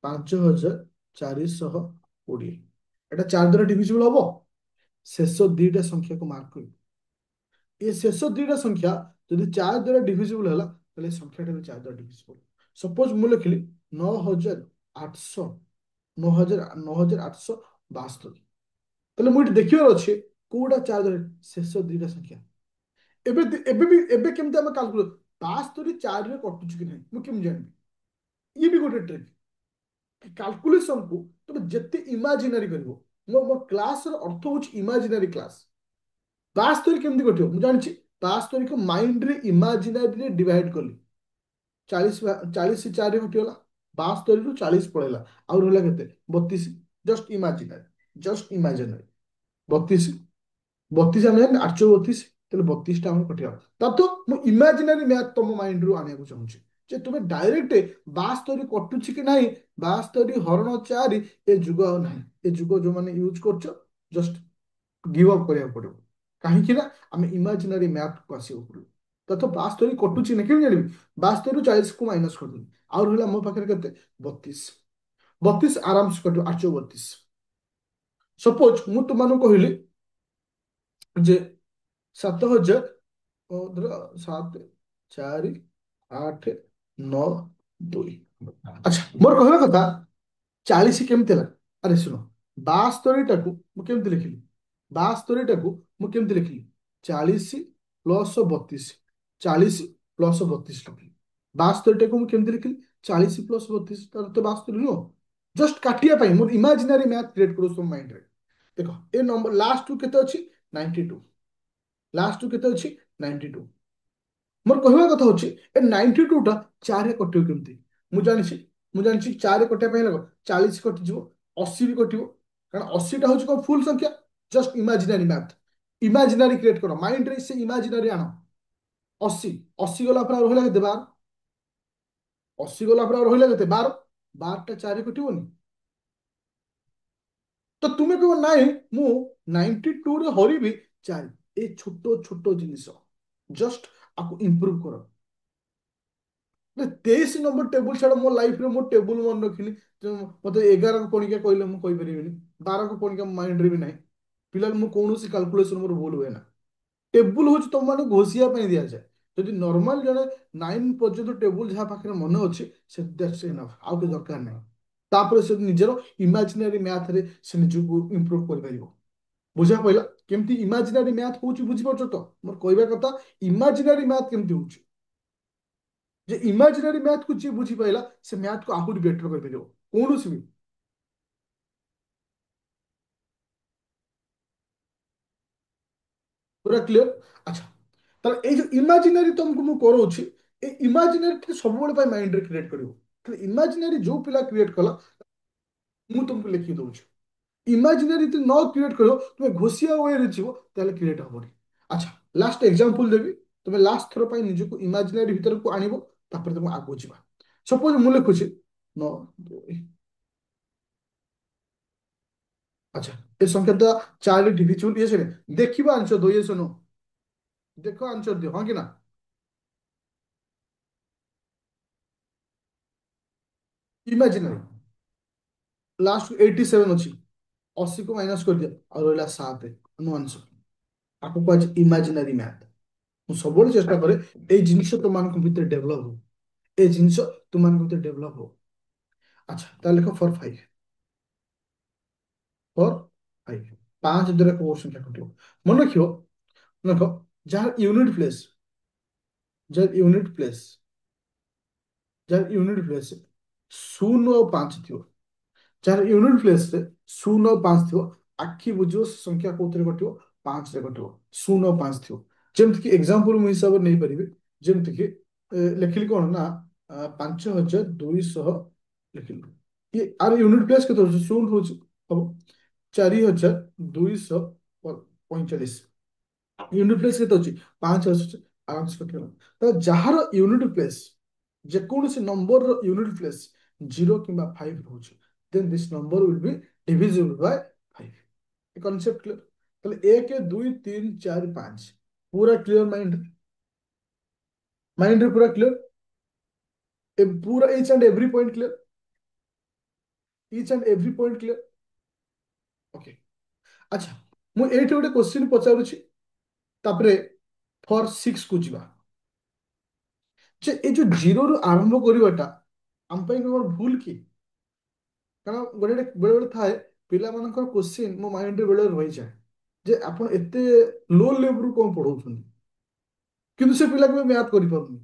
5420, ଏଟା ଚାରି ଦ୍ୱାରା ଡିଭିଜିବୁଲ ହବ। ଶେଷ ଦିଟା ସଂଖ୍ୟାକୁ ମାର୍କ କରିବି, ଏ ଶେଷ ଦିଟା ସଂଖ୍ୟା ଯଦି ଚାରି ଦ୍ୱାରା ଡିଭିଜିବୁଲ ହେଲା, ତାହେଲେ ଏ ସଂଖ୍ୟାଟା ବି ଚାରି ଦ୍ୱାରା ଡିଭିଜିବୁଲ। ସପୋଜ ମୁଁ ଲେଖିଲି 9800, 9872, ତାହେଲେ ମୁଁ ଏଠି ଦେଖିବାର ଅଛି କୋଉଟା ଚାରି ଦ୍ୱାରା ଶେଷ ଦିଟା ସଂଖ୍ୟା। ଏବେ କେମିତି ଆମେ କାଲକୁଲେଟ 72 ଚାରିରେ କଟୁଛି କି ନାହିଁ ମୁଁ କେମିତି ଜାଣିବି? ଇଏ ବି ଗୋଟେ ଟ୍ରିକ୍। କାଲକୁଲେସନକୁ ତମେ ଯେତେ ଇମାଜିନାରୀ କରିବ, ମୋ କ୍ଲାସର ଅର୍ଥ ହଉଛି ଇମାଜିନାରୀ କ୍ଲାସ। 72 କେମିତି କଟିବ ମୁଁ ଜାଣିଛି, 72କୁ ମାଇଣ୍ଡରେ ଇମାଜିନାରୀରେ ଡିଭାଇଡ କଲି, 40 ଚାରି କଟିଗଲା, 72ରୁ 40 ପଳେଇଲା, ଆଉ ରହିଲା କେତେ 32। ଜଷ୍ଟ ଇମାଜିନାରୀ 32, 32 ଆମେ 832, ତାହେଲେ 32ଟା ଆମେ କଟିବା। ତା ତ ମୁଁ ଇମାଜିନାରୀ ମ୍ୟାଥ ତମ ମାଇଣ୍ଡରୁ ଆଣିବାକୁ ଚାହୁଁଛି ଯେ ତୁମେ ଡାଇରେକ୍ଟ 72 କଟୁଛି କି ନାହିଁ, 72 ହରଣ 4 ଏ ଯୁଗ ଆଉ ନାହିଁ। ଏ ଯୁଗ ଯୋଉମାନେ ୟୁଜ କରୁଛ ଜଷ୍ଟ ଗିଭ୍ ଅପ୍ କରିବାକୁ ପଡିବ। କାହିଁକି ନା ଆମେ ଇମାଜିନାରୀ ମ୍ୟାଥକୁ ଆସିବାକୁ ପଡିବ। ତଥ 72 କଟୁଛି ନା କେମିତି ଜାଣିବି? 72ରୁ 40କୁ ମାଇନସ କରିଦେବି, ଆଉ ରହିଲା ମୋ ପାଖରେ କେତେ 32, 32 ଆରାମସେ କଟିବ 832। ସପୋଜ ମୁଁ ତୁମମାନଙ୍କୁ କହିଲି ଯେ 7000, ଧର 7 4 8 9 2, ଆଚ୍ଛା ମୋର କହିବା କଥା 40 କେମିତି ହେଲା? ଆରେ ଶୁଣ, 72ଟାକୁ ମୁଁ କେମିତି ଲେଖିଲି? 72ଟାକୁ ମୁଁ କେମିତି ଲେଖିଲି? 40 ପ୍ଲସ 32, 40 ପ୍ଲସ 32 ଲେଖିଲି। 72ଟାକୁ ମୁଁ କେମିତି ଲେଖିଲି? 40 ପ୍ଲସ 32, ତାର ତ 72 ନୁହଁ। ଜଷ୍ଟ କାଟିବା ପାଇଁ ମୋର ଇମାଜିନାରୀ ମ୍ୟାଥ କ୍ରିଏଟ କରୁଛି ତମ ମାଇଣ୍ଡରେ। ଦେଖ ଏ ନମ୍ବର ଲାଷ୍ଟ କେତେ ଅଛି 92, ଲାଷ୍ଟ କେତେ ଅଛି 92। ମୋର କହିବା କଥା ହଉଛି ଏ 92ଟା ଚାରି କଟିବ କେମିତି? ମୁଁ ଜାଣିଛି ମୁଁ ଜାଣିଛି ଚାରି କଟିବା ପାଇଁ ଲାଗେ 40 କଟିଯିବ, 80 ବି କଟିବ, କାରଣ 80ଟା ହଉଛି କଣ ଫୁଲ ସଂଖ୍ୟା। Just imaginary math, imaginary create କର ମାଇଣ୍ଡରେ, ସେ ଇମାଜିନାରୀ ଆଣ। 80, 80 ଗଲା ପରେ ଆଉ ରହିଲା କେତେ 12, 80 ଗଲା ପରେ ଆଉ ରହିଲା କେତେ 12, 12ଟା ଚାରି କଟିବନି। ତ ତୁମେ କହିବ ନାଇଁ ମୁଁ 92ରେ ହରିବି 4, ଏ ଛୋଟ ଛୋଟ ଜିନିଷ ଜଷ୍ଟ ଆକୁ ଇମ୍ପ୍ରୁଭ କର। 23 ନମ୍ବର ଟେବୁଲ ଛାଡ, ମୋ ଲାଇଫରେ ମୋ ଟେବୁଲ ମନେ ରଖିନି। ମତେ 11 ପଣିକିଆ କହିଲେ ମୁଁ କହିପାରିବିନି, 12 ପଣିକିଆ ମାଇଣ୍ଡରେ ବି ନାହିଁ। ପିଲାలు ମୁଁ କୌଣସି କାଲକୁଲେସନ ମୋର ଭୁଲ ହୁଏ ନା। ଟେବୁଲ ହଉଛି ତମମାନଙ୍କୁ ଘୋଷିବା ପାଇଁ ଦିଆଯାଏ। ଯଦି ନର୍ମାଲ ଜଣେ 9 ପର୍ଯ୍ୟନ୍ତ ଟେବୁଲ ଯାହା ପାଖରେ ମନେ ଅଛି, ସେ that's enough, ଆଉ କିଛି ଦରକାର ନାହିଁ। ତାପରେ ସେ ନିଜର ଇମାଜିନାରୀ ମ୍ୟାଥରେ ସେ ନିଜକୁ ଇମ୍ପ୍ରୁଭ କରିପାରିବ। ବୁଝା ପଇଲା କେମିତି ଇମାଜିନାରୀ ମ୍ୟାଥ ହଉଛି? ବୁଝିପାରୁଛ ତ ମୋର କହିବା କଥା? ଇମାଜିନାରୀ ମ୍ୟାଥ କେମିତି ହଉଛି, ଯେ ଇମାଜିନାରୀ ମ୍ୟାଥକୁ ଯିଏ ବୁଝିପାରିଲା ସେ ମ୍ୟାଥକୁ ଆହୁରି ବେଟର କରିପାରିବ କୌଣସି ବି। ପୁରା କ୍ଲିୟର? ଆଚ୍ଛା, ତାହେଲେ ଏଇ ଯୋଉ ଇମାଜିନାରୀ ତମକୁ ମୁଁ କରଉଛି, এই ଇମାଜିନାରୀ ସବୁବେଳେ ପାଇଁ ମାଇଣ୍ଡରେ କ୍ରିଏଟ କରିବ। ତାହେଲେ ଇମାଜିନାରୀ ଯୋଉ ପିଲା କ୍ରିଏଟ କଲା, ମୁଁ ତୁମକୁ ଲେଖି ଦଉଛି। ଇମାଜିନାରୀ ଯଦି ନ କ୍ରିଏଟ କରିବ, ତୁମେ ଘୋଷିଆ ୱେରେ ଯିବ, ତାହେଲେ କ୍ରିଏଟ ହବନି। ଆଚ୍ଛା, ଲାଷ୍ଟ ଏକ୍ସାମ୍ପଲ ଦେବି, ତମେ ଲାଷ୍ଟ ଥର ପାଇଁ ନିଜକୁ ଇମାଜିନାରୀ ଭିତରକୁ ଆଣିବ, ତାପରେ ତମେ ଆଗକୁ ଯିବା। ସପୋଜ ମୁଁ ଲେଖୁଛି 9 2, ଆଚ୍ଛା ଏ ସଂଖ୍ୟା ତ ଚାରି ଡିଭିଜିବୁଲ ଇଏ ସେ ଦେଖିବ ଆନ୍ସର ଦो, ଇଏ नो ଦେଖ ଆନ୍ସର ଦିଅ, ହଁ କି ନା? ଇମାଜିନାରୀ ଲାଷ୍ଟ 87 ଅଛି, 80 କୁ ମାଇନସ କରିଦିଅ, ଆଉ ରହିଲା 7, नो आंसर। ଆକୁ କୁହାଯାଏ ଇମାଜିନାରୀ ମ୍ୟାଥ। ମୁଁ ସବୁବେଳେ ଚେଷ୍ଟା କରେ ଏଇ ଜିନିଷ ତୁମମାନଙ୍କ ଭିତରେ ଡେଭଲପ ହଉ, এই ଜିନିଷ ତୁମମାନଙ୍କ ଭିତରେ ଡେଭଲପ ହଉ। ଆଚ୍ଛା ତାହେଲେ ଲେଖ ଫର୍ 5, ଫର୍ 5। ପାଞ୍ଚ ଦ୍ୱାରା କୋଉ ସଂଖ୍ୟା କଟିବ? ମନେ ରଖିବ, ଦେଖ, ଯାହାର ୟୁନିଟ ପ୍ଲେସ୍, ଯାହାର ୟୁନିଟ ପ୍ଲେସ୍, ଯାହାର ୟୁନିଟ ପ୍ଲେସ୍ ଶୂନ ଆଉ ପାଞ୍ଚ ଥିବ, ଯାହାର ୟୁନିଟ ପ୍ଲେସରେ ଶୂନ ଆଉ ପାଞ୍ଚ ଥିବ, ଆଖି ବୁଝିବ ସେ ସଂଖ୍ୟା କୋଉଥିରେ କଟିବ? ପାଞ୍ଚରେ କଟିବ। ଶୂନ ଆଉ ପାଞ୍ଚ ଥିବ। ଯେମିତିକି ଏକ୍ସାମ୍ପଲ ମୁଁ ହିସାବରେ ନେଇପାରିବି, ଯେମିତିକି ଲେଖିଲି କଣ ନା 5200 ଲେଖିଲି। ଆର ୟୁନିଟ ପ୍ଲେସ୍ କେତେ ହଉଛି? ଶୂନ ହଉଛି। ହବ 4245। ୟୁନିଟ ପ୍ଲେସ୍ କେତେ ଅଛି? ପାଞ୍ଚ ଆସୁଛି। ଆରାମସେ କଟିଗଲା। ତ ଯାହାର ୟୁନିଟ ପ୍ଲେସ୍, ଯେକୌଣସି ନମ୍ବରର ୟୁନିଟ ପ୍ଲେସ୍ ଜିରୋ କିମ୍ବା ଫାଇଭ ରହୁଛି, then this number will be divisible by five. ଏ କନସେପ୍ଟ କ୍ଲିୟର? ତାହେଲେ 1 2 3 4 5 ପୁରା କ୍ଲିୟର ମାଇଣ୍ଡ? ମାଇଣ୍ଡରେ ପୁରା କ୍ଲିୟର? ପୁରା each and every point clear? Each and every point clear? Okay. ଆଚ୍ଛା, ମୁଁ ଏଇଠି ଗୋଟେ କ୍ୱେଶ୍ଚିନ୍ ପଚାରୁଛି, ତାପରେ ଫର୍ ସିକ୍ସ କୁ ଯିବା। ଯେ ଏଇ ଯୋଉ ଜିରୋରୁ ଆରମ୍ଭ କରିବାଟା ଆମ ପାଇଁ କଣ ଭୁଲ କି? କାରଣ ଗୋଟେ ଗୋଟେ ବେଳେ ବେଳେ ଥାଏ, ପିଲାମାନଙ୍କର କ୍ୱେଶ୍ଚିନ୍ ମୋ ମାଇଣ୍ଡରେ ବେଳେ ରହିଯାଏ ଯେ ଆପଣ ଏତେ ଲୋ ଲେଭେଲରୁ କଣ ପଢଉଛନ୍ତି, କିନ୍ତୁ ସେ ପିଲା କେବେ ମ୍ୟାଥ କରିପାରୁନି।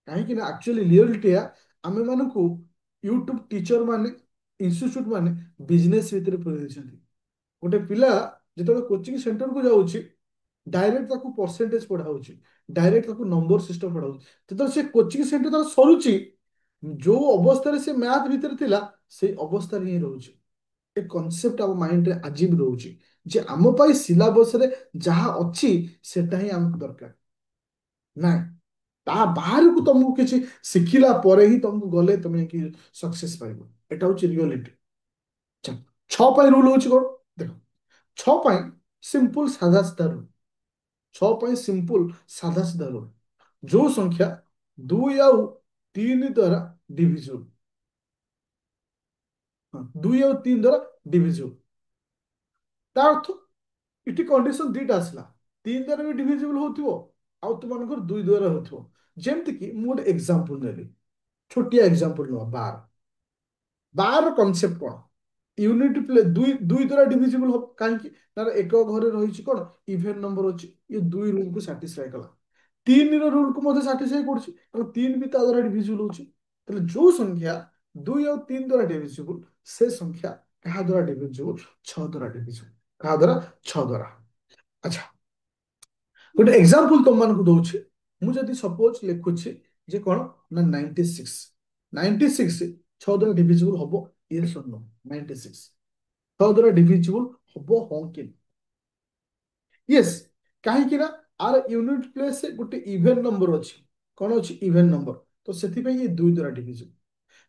କାହିଁକି ନା ଆକ୍ଚୁଆଲି ରିଅଲିଟି ଆମେ ମାନଙ୍କୁ ୟୁଟ୍ୟୁବ ଟିଚର ମାନେ, ଇନଷ୍ଟିଚ୍ୟୁଟ ମାନେ ବିଜନେସ ଭିତରେ ପୁରେଇ ଦେଇଛନ୍ତି। ଗୋଟେ ପିଲା ଯେତେବେଳେ କୋଚିଂ ସେଣ୍ଟରକୁ ଯାଉଛି, ଡାଇରେକ୍ଟ ତାକୁ ପରସେଣ୍ଟେଜ ପଢା ହଉଛି, ଡାଇରେକ୍ଟ ତାକୁ ନମ୍ବର ସିଷ୍ଟମ ପଢା ହଉଛି। ଯେତେବେଳେ ସେ କୋଚିଂ ସେଣ୍ଟର ତାର ସରୁଛି, ଯୋଉ ଅବସ୍ଥାରେ ସେ ମ୍ୟାଥ ଭିତରେ ଥିଲା ସେଇ ଅବସ୍ଥାରେ ହିଁ ରହୁଛି। ଏ କନସେପ୍ଟ ଆମ ମାଇଣ୍ଡରେ ଆଜି ବି ରହୁଛି ଯେ ଆମ ପାଇଁ ସିଲାବସରେ ଯାହା ଅଛି ସେଟା ହିଁ ଆମକୁ ଦରକାର। ନାଇଁ, ତା ବାହାରକୁ ତମକୁ କିଛି ଶିଖିଲା ପରେ ହିଁ ତମକୁ ଗଲେ ତମେ କି ସକ୍ସେସ ପାଇବ। ଏଟା ହଉଛି ରିଅଲିଟି। ଛଅ ପାଇଁ ରୁଲ ହଉଛି କଣ? ଦେଖ, ଛଅ ପାଇଁ ସିମ୍ପଲ ସାଧା ସିଧା ରୁଲ। ଛଅ ପାଇଁ ସିମ୍ପଲ ସାଧା ସିଧା ରୁଲ। ଯୋଉ ସଂଖ୍ୟା 2 ଆଉ 3 ଦ୍ୱାରା ଡିଭିଜିବଲ, 2 ଆଉ 3 ଦ୍ୱାରା ଡିଭିଜିବଲ, ତା ଅର୍ଥ ଏଠି କଣ୍ଡିସନ ଦିଟା ଆସିଲା। 3 ଦ୍ୱାରା ବି ଡିଭିଜିବଲ ହଉଥିବ, ଆଉ ତୁମମାନଙ୍କର 2 ଦ୍ୱାରା ହଉଥିବ। ଯେମିତିକି ମୁଁ ଗୋଟେ ଏକ୍ସାମ୍ପଲ ନେଲି, ଛୋଟିଆ ଏକ୍ସାମ୍ପଲ ନୁହଁ, 12। 12 କନସେପ୍ଟ କଣ? ୟୁନିଟ ପ୍ଲେ ଦୁଇ ଦୁଇ ଦ୍ୱାରା ଡିଭିଜିବଲ ହବ। କାହିଁକି? ତାର ଏକ ଘରେ ରହିଛି କଣ? ଇଭେନ୍ ନମ୍ବର ଅଛି। ଏ ଦୁଇ ରୁଲକୁ ସାଟିସ୍ଫାଇ କଲା। 3 ର ରୁଲକୁ ମଧ୍ୟ ସାଟିସ୍ଫାଇ କରୁଛି, କାରଣ 3 ବି ତା ଦ୍ୱାରା ଡିଭିଜିବଲ ହଉଛି। ତାହେଲେ ଯୋଉ ସଂଖ୍ୟା 2 ଆଉ 3 ଦ୍ୱାରା ଡିଭିଜିବଲ, ସେ ସଂଖ୍ୟା କାହା ଦ୍ୱାରା ଡିଭିଜିବଲ? 6 ଦ୍ୱାରା ଡିଭିଜିବଲ। କାହା ଦ୍ୱାରା? 6 ଦ୍ୱାରା। ଆଚ୍ଛା, ଗୋଟେ ଏକ୍ସାମ୍ପଲ ତମମାନଙ୍କୁ ଦଉଛି। ମୁଁ ଯଦି ସପୋଜ ଲେଖୁଛି ଯେ କଣ ନା 96। 96 6 ଦ୍ୱାରା ଡିଭିଜିବଲ ହବ? ୟେସ୍ ଅର୍ नो? 96 6 ଦ୍ୱାରା ଡିଭିଜିବଲ ହବ ହଁ କି? ୟେସ୍। କାହିଁକି ନା ଆର ୟୁନିଟ ପ୍ଲେସ୍ ଗୋଟେ ଇଭେନ୍ ନମ୍ବର ଅଛି। କଣ ଅଛି? Even number. ତ ସେଥିପାଇଁ ଏ 2 ଦ୍ୱାରା ଡିଭିଜିବଲ।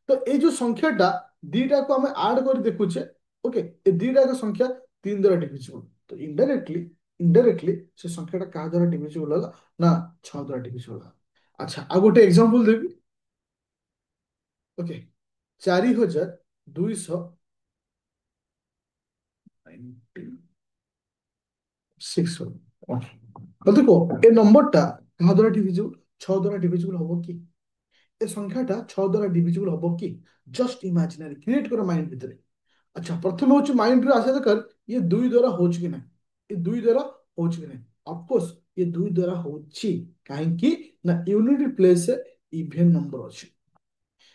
ତ ଏଇ ଯୋଉ ସଂଖ୍ୟାଟା ଦିଟାକୁ ଆମେ ଆଡ କରି ଦେଖୁଛେ, ଓକେ, ଏ ଦିଟାକ ସଂଖ୍ୟା 3 ଦ୍ୱାରା ଡିଭିଜିବଲ। ତ ଇନଡାଇରେକ୍ଟଲି ଇନଡାଇରେକ୍ଟଲି ସେ ସଂଖ୍ୟାଟା କାହା ଦ୍ୱାରା ଡିଭିଜିବଲ ହେଲା? ନା 6 ଦ୍ୱାରା ଡିଭିଜିବଲ ହେଲା। ଆଚ୍ଛା, ଆଉ ଗୋଟେ ଏକ୍ସାମ୍ପଲ ଦେବି। ଓକେ, 4296। ଦେଖ, ଏ ନମ୍ବରଟା କାହା ଦ୍ୱାରା ଡିଭିଜିବଲ? 6 ଦ୍ୱାରା ଡିଭିଜିବଲ ହବ କି? ଏ ସଂଖ୍ୟାଟା 6 ଦ୍ୱାରା ଡିଭିଜିବଲ ହବ କି? ଜଷ୍ଟ ଇମାଜିନାରୀ କ୍ରିଏଟ କର ମାଇଣ୍ଡ ଭିତରେ। ଆଚ୍ଛା, ପ୍ରଥମେ ହଉଛି ମାଇଣ୍ଡରେ ଆସିବା ଦରକାର ଇଏ 2 ଦ୍ୱାରା ହଉଛି କି ନାହିଁ। ଏ 2 ଦ୍ୱାରା ହଉଛି କି ନାହିଁ? ଅଫକୋର୍ସ ଏ 2 ଦ୍ୱାରା ହଉଛି। କାହିଁକି ନା ୟୁନିଟ ପ୍ଲେସ୍ ଇଭେନ୍ ନମ୍ବର ଅଛି।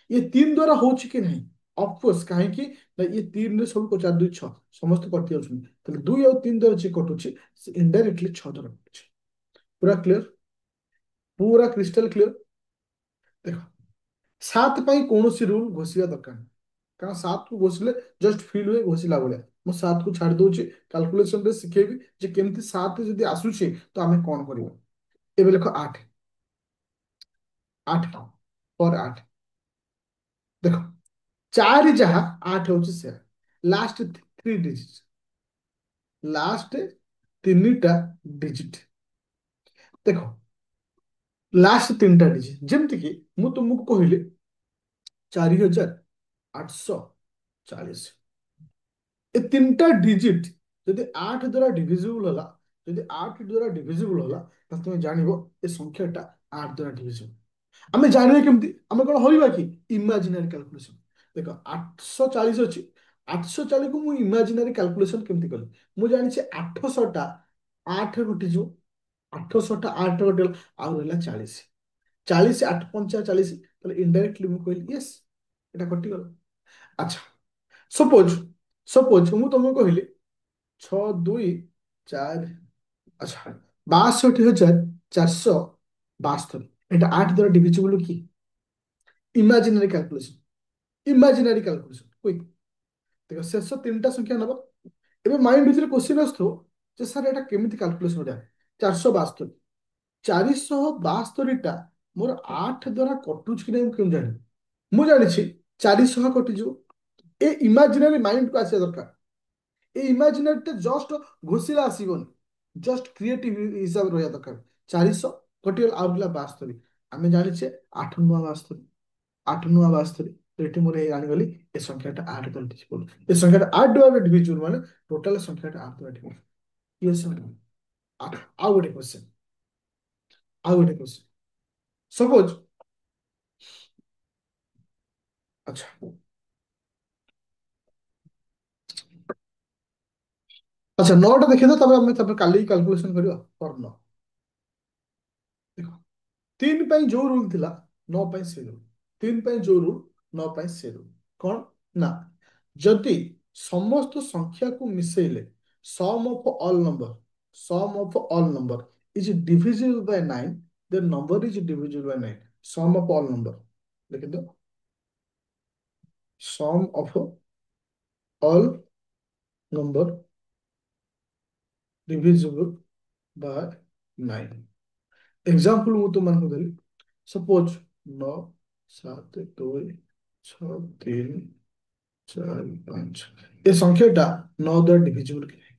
ये 3 द्वारा ହଉଛି କି ନାହିଁ? ଅଫକୋର୍ସ, କାହିଁକି ନା ये 3 ରେ ସବୁ 4 2 6 ସମସ୍ତେ କଟି ଯାଉଛନ୍ତି। ତାହେଲେ 2 ଆଉ 3 ଦ୍ୱାରା ଯିଏ କଟୁଛି ସେ ଇନଡାଇରେକ୍ଟଲି 6 ଦ୍ୱାରା କଟୁଛି। ପୁରା କ୍ଲିୟର? ପୁରା କ୍ରିସ୍ଟାଲ କ୍ଲିୟର? ଦେଖ, 7 ପାଇଁ କୌଣସି ରୁଲ ଘୋଷିବା ଦରକାର ନାହିଁ। କାରଣ 7 କୁ ଘୋଷିଲେ ଜଷ୍ଟ ଫିଲ୍ ହୁଏ ଘୋଷିଲା ଭଳିଆ। ମୁଁ 7 କୁ ଛାଡି ଦଉଛି, କାଲକୁଲେସନରେ ଶିଖେଇବି ଯେ କେମିତି 7 ଯଦି ଆସୁଛି ତ ଆମେ କଣ କରିବା। ଏବେ ଲେଖ 8। 8 पर 8। ଦେଖ, 4 ଯାହା 8 ହଉଛି ସେୟା। ଲାଷ୍ଟ 3 ଡିଜିଟ, ଲାଷ୍ଟ ତିନିଟା ଡିଜିଟ। ଦେଖ, ଲାଷ୍ଟ ତିନିଟା ଡିଜିଟ, ଯେମିତି କି ମୁଁ ତୁମକୁ କହିଲି 4840। ଏ ତିନିଟା ଡିଜିଟ ଯଦି 8 ଦ୍ୱାରା ଡିଭିଜିବଲ ହେଲା, ଯଦି 8 ଦ୍ୱାରା ଡିଭିଜିବଲ ହେଲା, ତାହେଲେ ତୁମେ ଜାଣିବ ଏ ସଂଖ୍ୟାଟା 8 ଦ୍ୱାରା ଡିଭିଜିବଲ। ଆମେ ଜାଣିବା କେମିତି? ଆମେ କଣ ହରିବା କି? Imaginary calculation. ଦେଖ, 840 ଅଛି, 840 को ମୁଁ ଇମାଜିନାରୀ କ୍ୟାଲକୁଲେସନ କେମିତି କଲି? ମୁଁ ଜାଣିଛି 800ଟା 8 କଟିଯିବ, 800ଟା 8 କଟିଗଲା, ଆଉ ରହିଲା 40। 40 8 ପଞ୍ଚା 40, ତାହେଲେ ଇନଡାଇରେକ୍ଟଲି ମୁଁ କହିଲି ୟେସ୍, ଏଟା କଟିଗଲା। ଆଚ୍ଛା, ସପୋଜ ସପୋଜ ମୁଁ ତମକୁ କହିଲି 6 2 4, ଆଚ୍ଛା 62,472, এটা 8 দ্বারা ডিভিজিবল কি? Imaginary calculation, imaginary calculation quick. দেখো ଶେଷ ତିନିଟା ସଂଖ୍ୟା ନେବ। ଏବେ ମାଇଣ୍ଡ ଭିତରେ କ୍ୱେଶ୍ଚିନ୍ ଆସୁଥିବ ଯେ ସାର୍ ଏଟା କେମିତି କ୍ୟାଲକୁଲେସନ କରିବା? 472, 472ଟା ମୋର 8 ଦ୍ଵାରା କଟୁଛି କି ନାହିଁ ମୁଁ କେମିତି ଜାଣିବି? ମୁଁ ଜାଣିଛି 400 କଟିଯିବ। ଏ ଇମାଜିନାରୀ ମାଇଣ୍ଡକୁ ଆସିବା ଦରକାର। ଏ ଇମାଜିନାରୀଟା ଜଷ୍ଟ ଘୋଷିଲା ଆସିବନି, ଜଷ୍ଟ କ୍ରିଏଟିଭ ହିସାବରେ ରହିବା ଦରକାର। 400 କଟିଗଲା, ଆଉ ରହିଲା 72। ଆମେ ଜାଣିଛେ 8 ନୂଆ 72, 8 ନୂଆ 72। ତ ଏଠି ମୋର ଜାଣିଗଲି ଏ ସଂଖ୍ୟାଟା 8 ଦ୍ୱାରା ଡିଭିଜିବଲ। ଏ ସଂଖ୍ୟାଟା 8 ଦ୍ୱାରା ଡିଭିଜିବଲ ମାନେ ଟୋଟାଲ ସଂଖ୍ୟାଟା 8 ଦ୍ୱାରା ଡିଭିଜିବଲ। ୟେସ୍ ଅର୍ ନୋ? ଆଉ ଗୋଟେ କ୍ୱେଶ୍ଚନ, ଆଉ ଗୋଟେ କ୍ୱେଶ୍ଚନ। ସପୋଜ, ଆଚ୍ଛା ଆଚ୍ଛା 9ଟା ଦେଖିବା, ତାପରେ ଆମେ ତାପରେ କାଲି କାଲକୁଲେସନ କରିବା କର୍ଣ୍ଣ। ଦେଖ, 3 ପାଇଁ ଯୋଉ ରୁଲ ଥିଲା 9 ପାଇଁ ସେ ରୁଲ, 3 ପାଇଁ ଯୋଉ ରୁଲ 9 ପାଇଁ ସେ ରୁଲ। କଣ ନା, ଯଦି ସମସ୍ତ ସଂଖ୍ୟାକୁ ମିଶେଇଲେ sum of all number, sum of all number is divisible by 9, then number is divisible by 9। Sum of all number ଦେଖନ୍ତୁ, sum of all number divisible by 9। Example ମୁଁ ତୁମମାନଙ୍କୁ ଦେଲି। ସପୋଜ 9 7 2 6 3 4 5, ଏ ସଂଖ୍ୟାଟା 9 ଦ୍ୱାରା ଡିଭିଜିବଲ କି ନାହିଁ?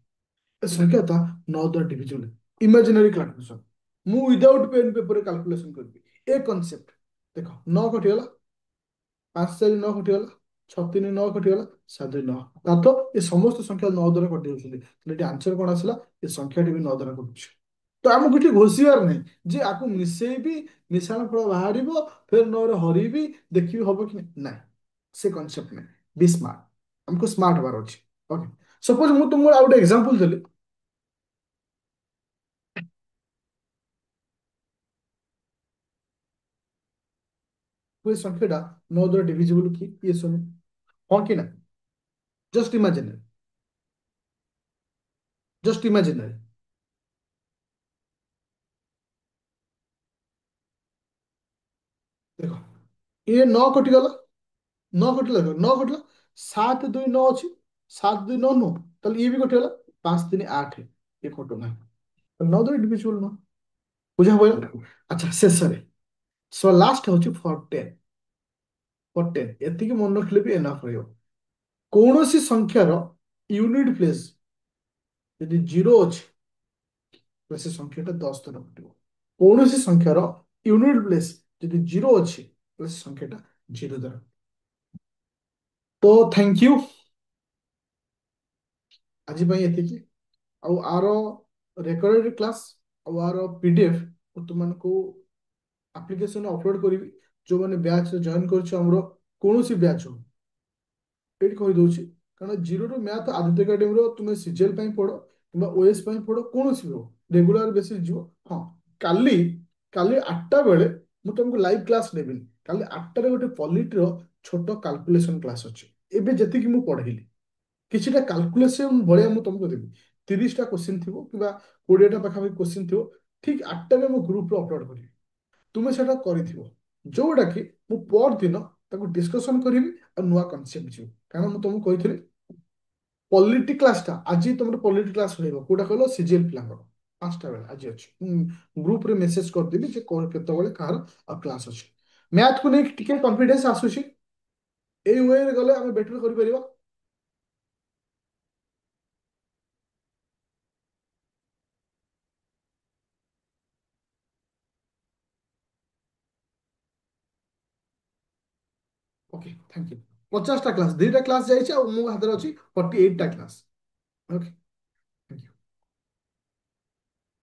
ଏ ସଂଖ୍ୟାଟା 9 ଦ୍ୱାରା ଡିଭିଜିବଲ। ଇମାଜିନାରୀ କ୍ୟାଲକୁଲେସନ, ମୁଁ ୱିଦାଉଟ୍ ପେନ୍ ପେପରରେ କ୍ୟାଲକୁଲେସନ କରିବି ଏ କନସେପ୍ଟ। ଦେଖ 9 କଟିଗଲା, 5 4 9 କଟିଗଲା, 6 3 9 କଟିଗଲା, 7 2 9। ତାର ତ ଏ ସମସ୍ତ ସଂଖ୍ୟା 9 ଦ୍ୱାରା କଟି ଯାଉଛନ୍ତି, ତାହେଲେ ଏଠି ଆନ୍ସର କଣ ଆସିଲା? ଏ ସଂଖ୍ୟାଟି ବି 9 ଦ୍ୱାରା କଟୁଛି। ତ ଆମକୁ ଏଠି ଘୋଷିବାର ନାହିଁ ଯେ ଆକୁ ମିଶେଇବି, ମିଶାଣ ଫଳ ବାହାରିବ, ଫେର 9ରେ ହରେଇବି, ଦେଖିବି ହବ କି ନାହିଁ। ସେ କନସେପ୍ଟ ନାହିଁ। ବି ସ୍ମାର୍ଟ, ଆମକୁ ସ୍ମାର୍ଟ ହବାର ଅଛି। ଓକେ, ସପୋଜ ମୁଁ ତୁମକୁ ଆଉ ଗୋଟେ ଏକ୍ସାମ୍ପଲ ଦେଲି। ଏ ସଂଖ୍ୟାଟା 9 ଦ୍ୱାରା ଡିଭିଜିବଲ କି? ଇଏ ଶୁଣ, ହଁ କି ନା? Just imaginary, just imaginary. ଦେଖ, ଇଏ 9 କଟିଗଲା, 9 କଟିଲା, 9 କଟିଲା, 7 2 9 ଅଛି, 7 2 9 ନୁହଁ, ତାହେଲେ ଇଏ ବି କଟିଗଲା, 5 3 8, ଇଏ କଟୁ ନାହିଁ, 9 ଦ୍ୱାରା ଡିଭିଜିବଲ ନୁହଁ। ବୁଝା ପଡ଼ିଲା? ଆଚ୍ଛା ଶେଷରେ, ସୋ ଲାଷ୍ଟ ହଉଛି ଫର୍ 10। ଫର୍ 10 ଏତିକି ମନେ ରଖିଲେ ବି ଏନାଫ୍ ରହିବ। କୌଣସି ସଂଖ୍ୟାର ୟୁନିଟ ପ୍ଲେସ୍ ଯଦି 0 ଅଛି, ତାହେଲେ ସେ ସଂଖ୍ୟାଟା 10 ଦ୍ୱାରା କଟିବ। କୌଣସି ସଂଖ୍ୟାର ୟୁନିଟ ପ୍ଲେସ୍ ଯଦି 0 ଅଛି, ତାହେଲେ ସେ ସଂଖ୍ୟାଟା 0 ଦ୍ୱାରା। ତ ଥ୍ୟାଙ୍କ ୟୁ, ଆଜି ପାଇଁ ଏତିକି। ଆଉ ଆର ରେକର୍ଡେଡ କ୍ଲାସ୍ ଆଉ ଆର ପିଡିଏଫ୍ ମୁଁ ତୁମମାନଙ୍କୁ ଆପ୍ଲିକେସନ ଅପଲୋଡ କରିବି। ଯେଉଁମାନେ ବ୍ୟାଚ୍ ଜଏନ୍ କରିଛ, ଆମର କୌଣସି ବ୍ୟାଚ୍ ହଉ, ଏଇଠି କହିଦଉଛି, କାରଣ ଜିରୋରୁ ମ୍ୟାଥ ଆଦିତ୍ୟ ଏକାଡେମୀର ତୁମେ ସିଜିଏଲ ପାଇଁ ପଢ କିମ୍ବା ଓଏସ୍ ପାଇଁ ପଢ, କୌଣସି ବି ହଉ, ରେଗୁଲାର ବେସିସ୍ ଯିବ। ହଁ, କାଲି କାଲି 8ଟା ବେଳେ ମୁଁ ତମକୁ ଲାଇଭ୍ କ୍ଲାସ୍ ନେବିନି। କାଲି 8ଟାରେ ଗୋଟେ ପଲିଟିର ଛୋଟ କାଲକୁଲେସନ କ୍ଲାସ୍ ଅଛି। ଏବେ ଯେତିକି ମୁଁ ପଢେଇଲି, କିଛିଟା କାଲକୁଲେସନ ଭଳିଆ ମୁଁ ତମକୁ ଦେବି। 30ଟା କୋଶ୍ଚିନ୍ ଥିବ କିମ୍ବା 20ଟା ପାଖାପାଖି କୋଶ୍ଚିନ୍ ଥିବ। ଠିକ 8ଟାରେ ମୁଁ ଗ୍ରୁପରେ ଅପଲୋଡ କରିବି, ତୁମେ ସେଟା କରିଥିବ, ଯୋଉଟା କି ମୁଁ ପରଦିନ ତାକୁ ଡିସ୍କସନ କରିବି ଆଉ ନୂଆ କନସେପ୍ଟ ଯିବ। କାରଣ ମୁଁ ତମକୁ କହିଥିଲି ପଲିଟି କ୍ଲାସଟା ଆଜି ତମର ପଲିଟି କ୍ଲାସ ରହିବ, କୋଉଟା କହିଲ? ସିଜିଏଲ ପିଲାଙ୍କର 5ଟା ବେଳେ ଆଜି ଅଛି। ଗ୍ରୁପରେ ମେସେଜ କରିଦେବି ଯେ କେତେବେଳେ କାହାର ଆଉ କ୍ଲାସ ଅଛି। ମ୍ୟାଥକୁ ନେଇକି ଟିକେ କନଫିଡେନ୍ସ ଆସୁଛି, ଏଇ ୱେରେ ଗଲେ ଆମେ ବେଟର କରିପାରିବା। Okay thank you. 50ଟା କ୍ଲାସ, 2ଟା କ୍ଲାସ ଯାଇଛି, ଆଉ ମୋ ହାତରେ ଅଛି 48ଟା କ୍ଲାସ। ଓକେ।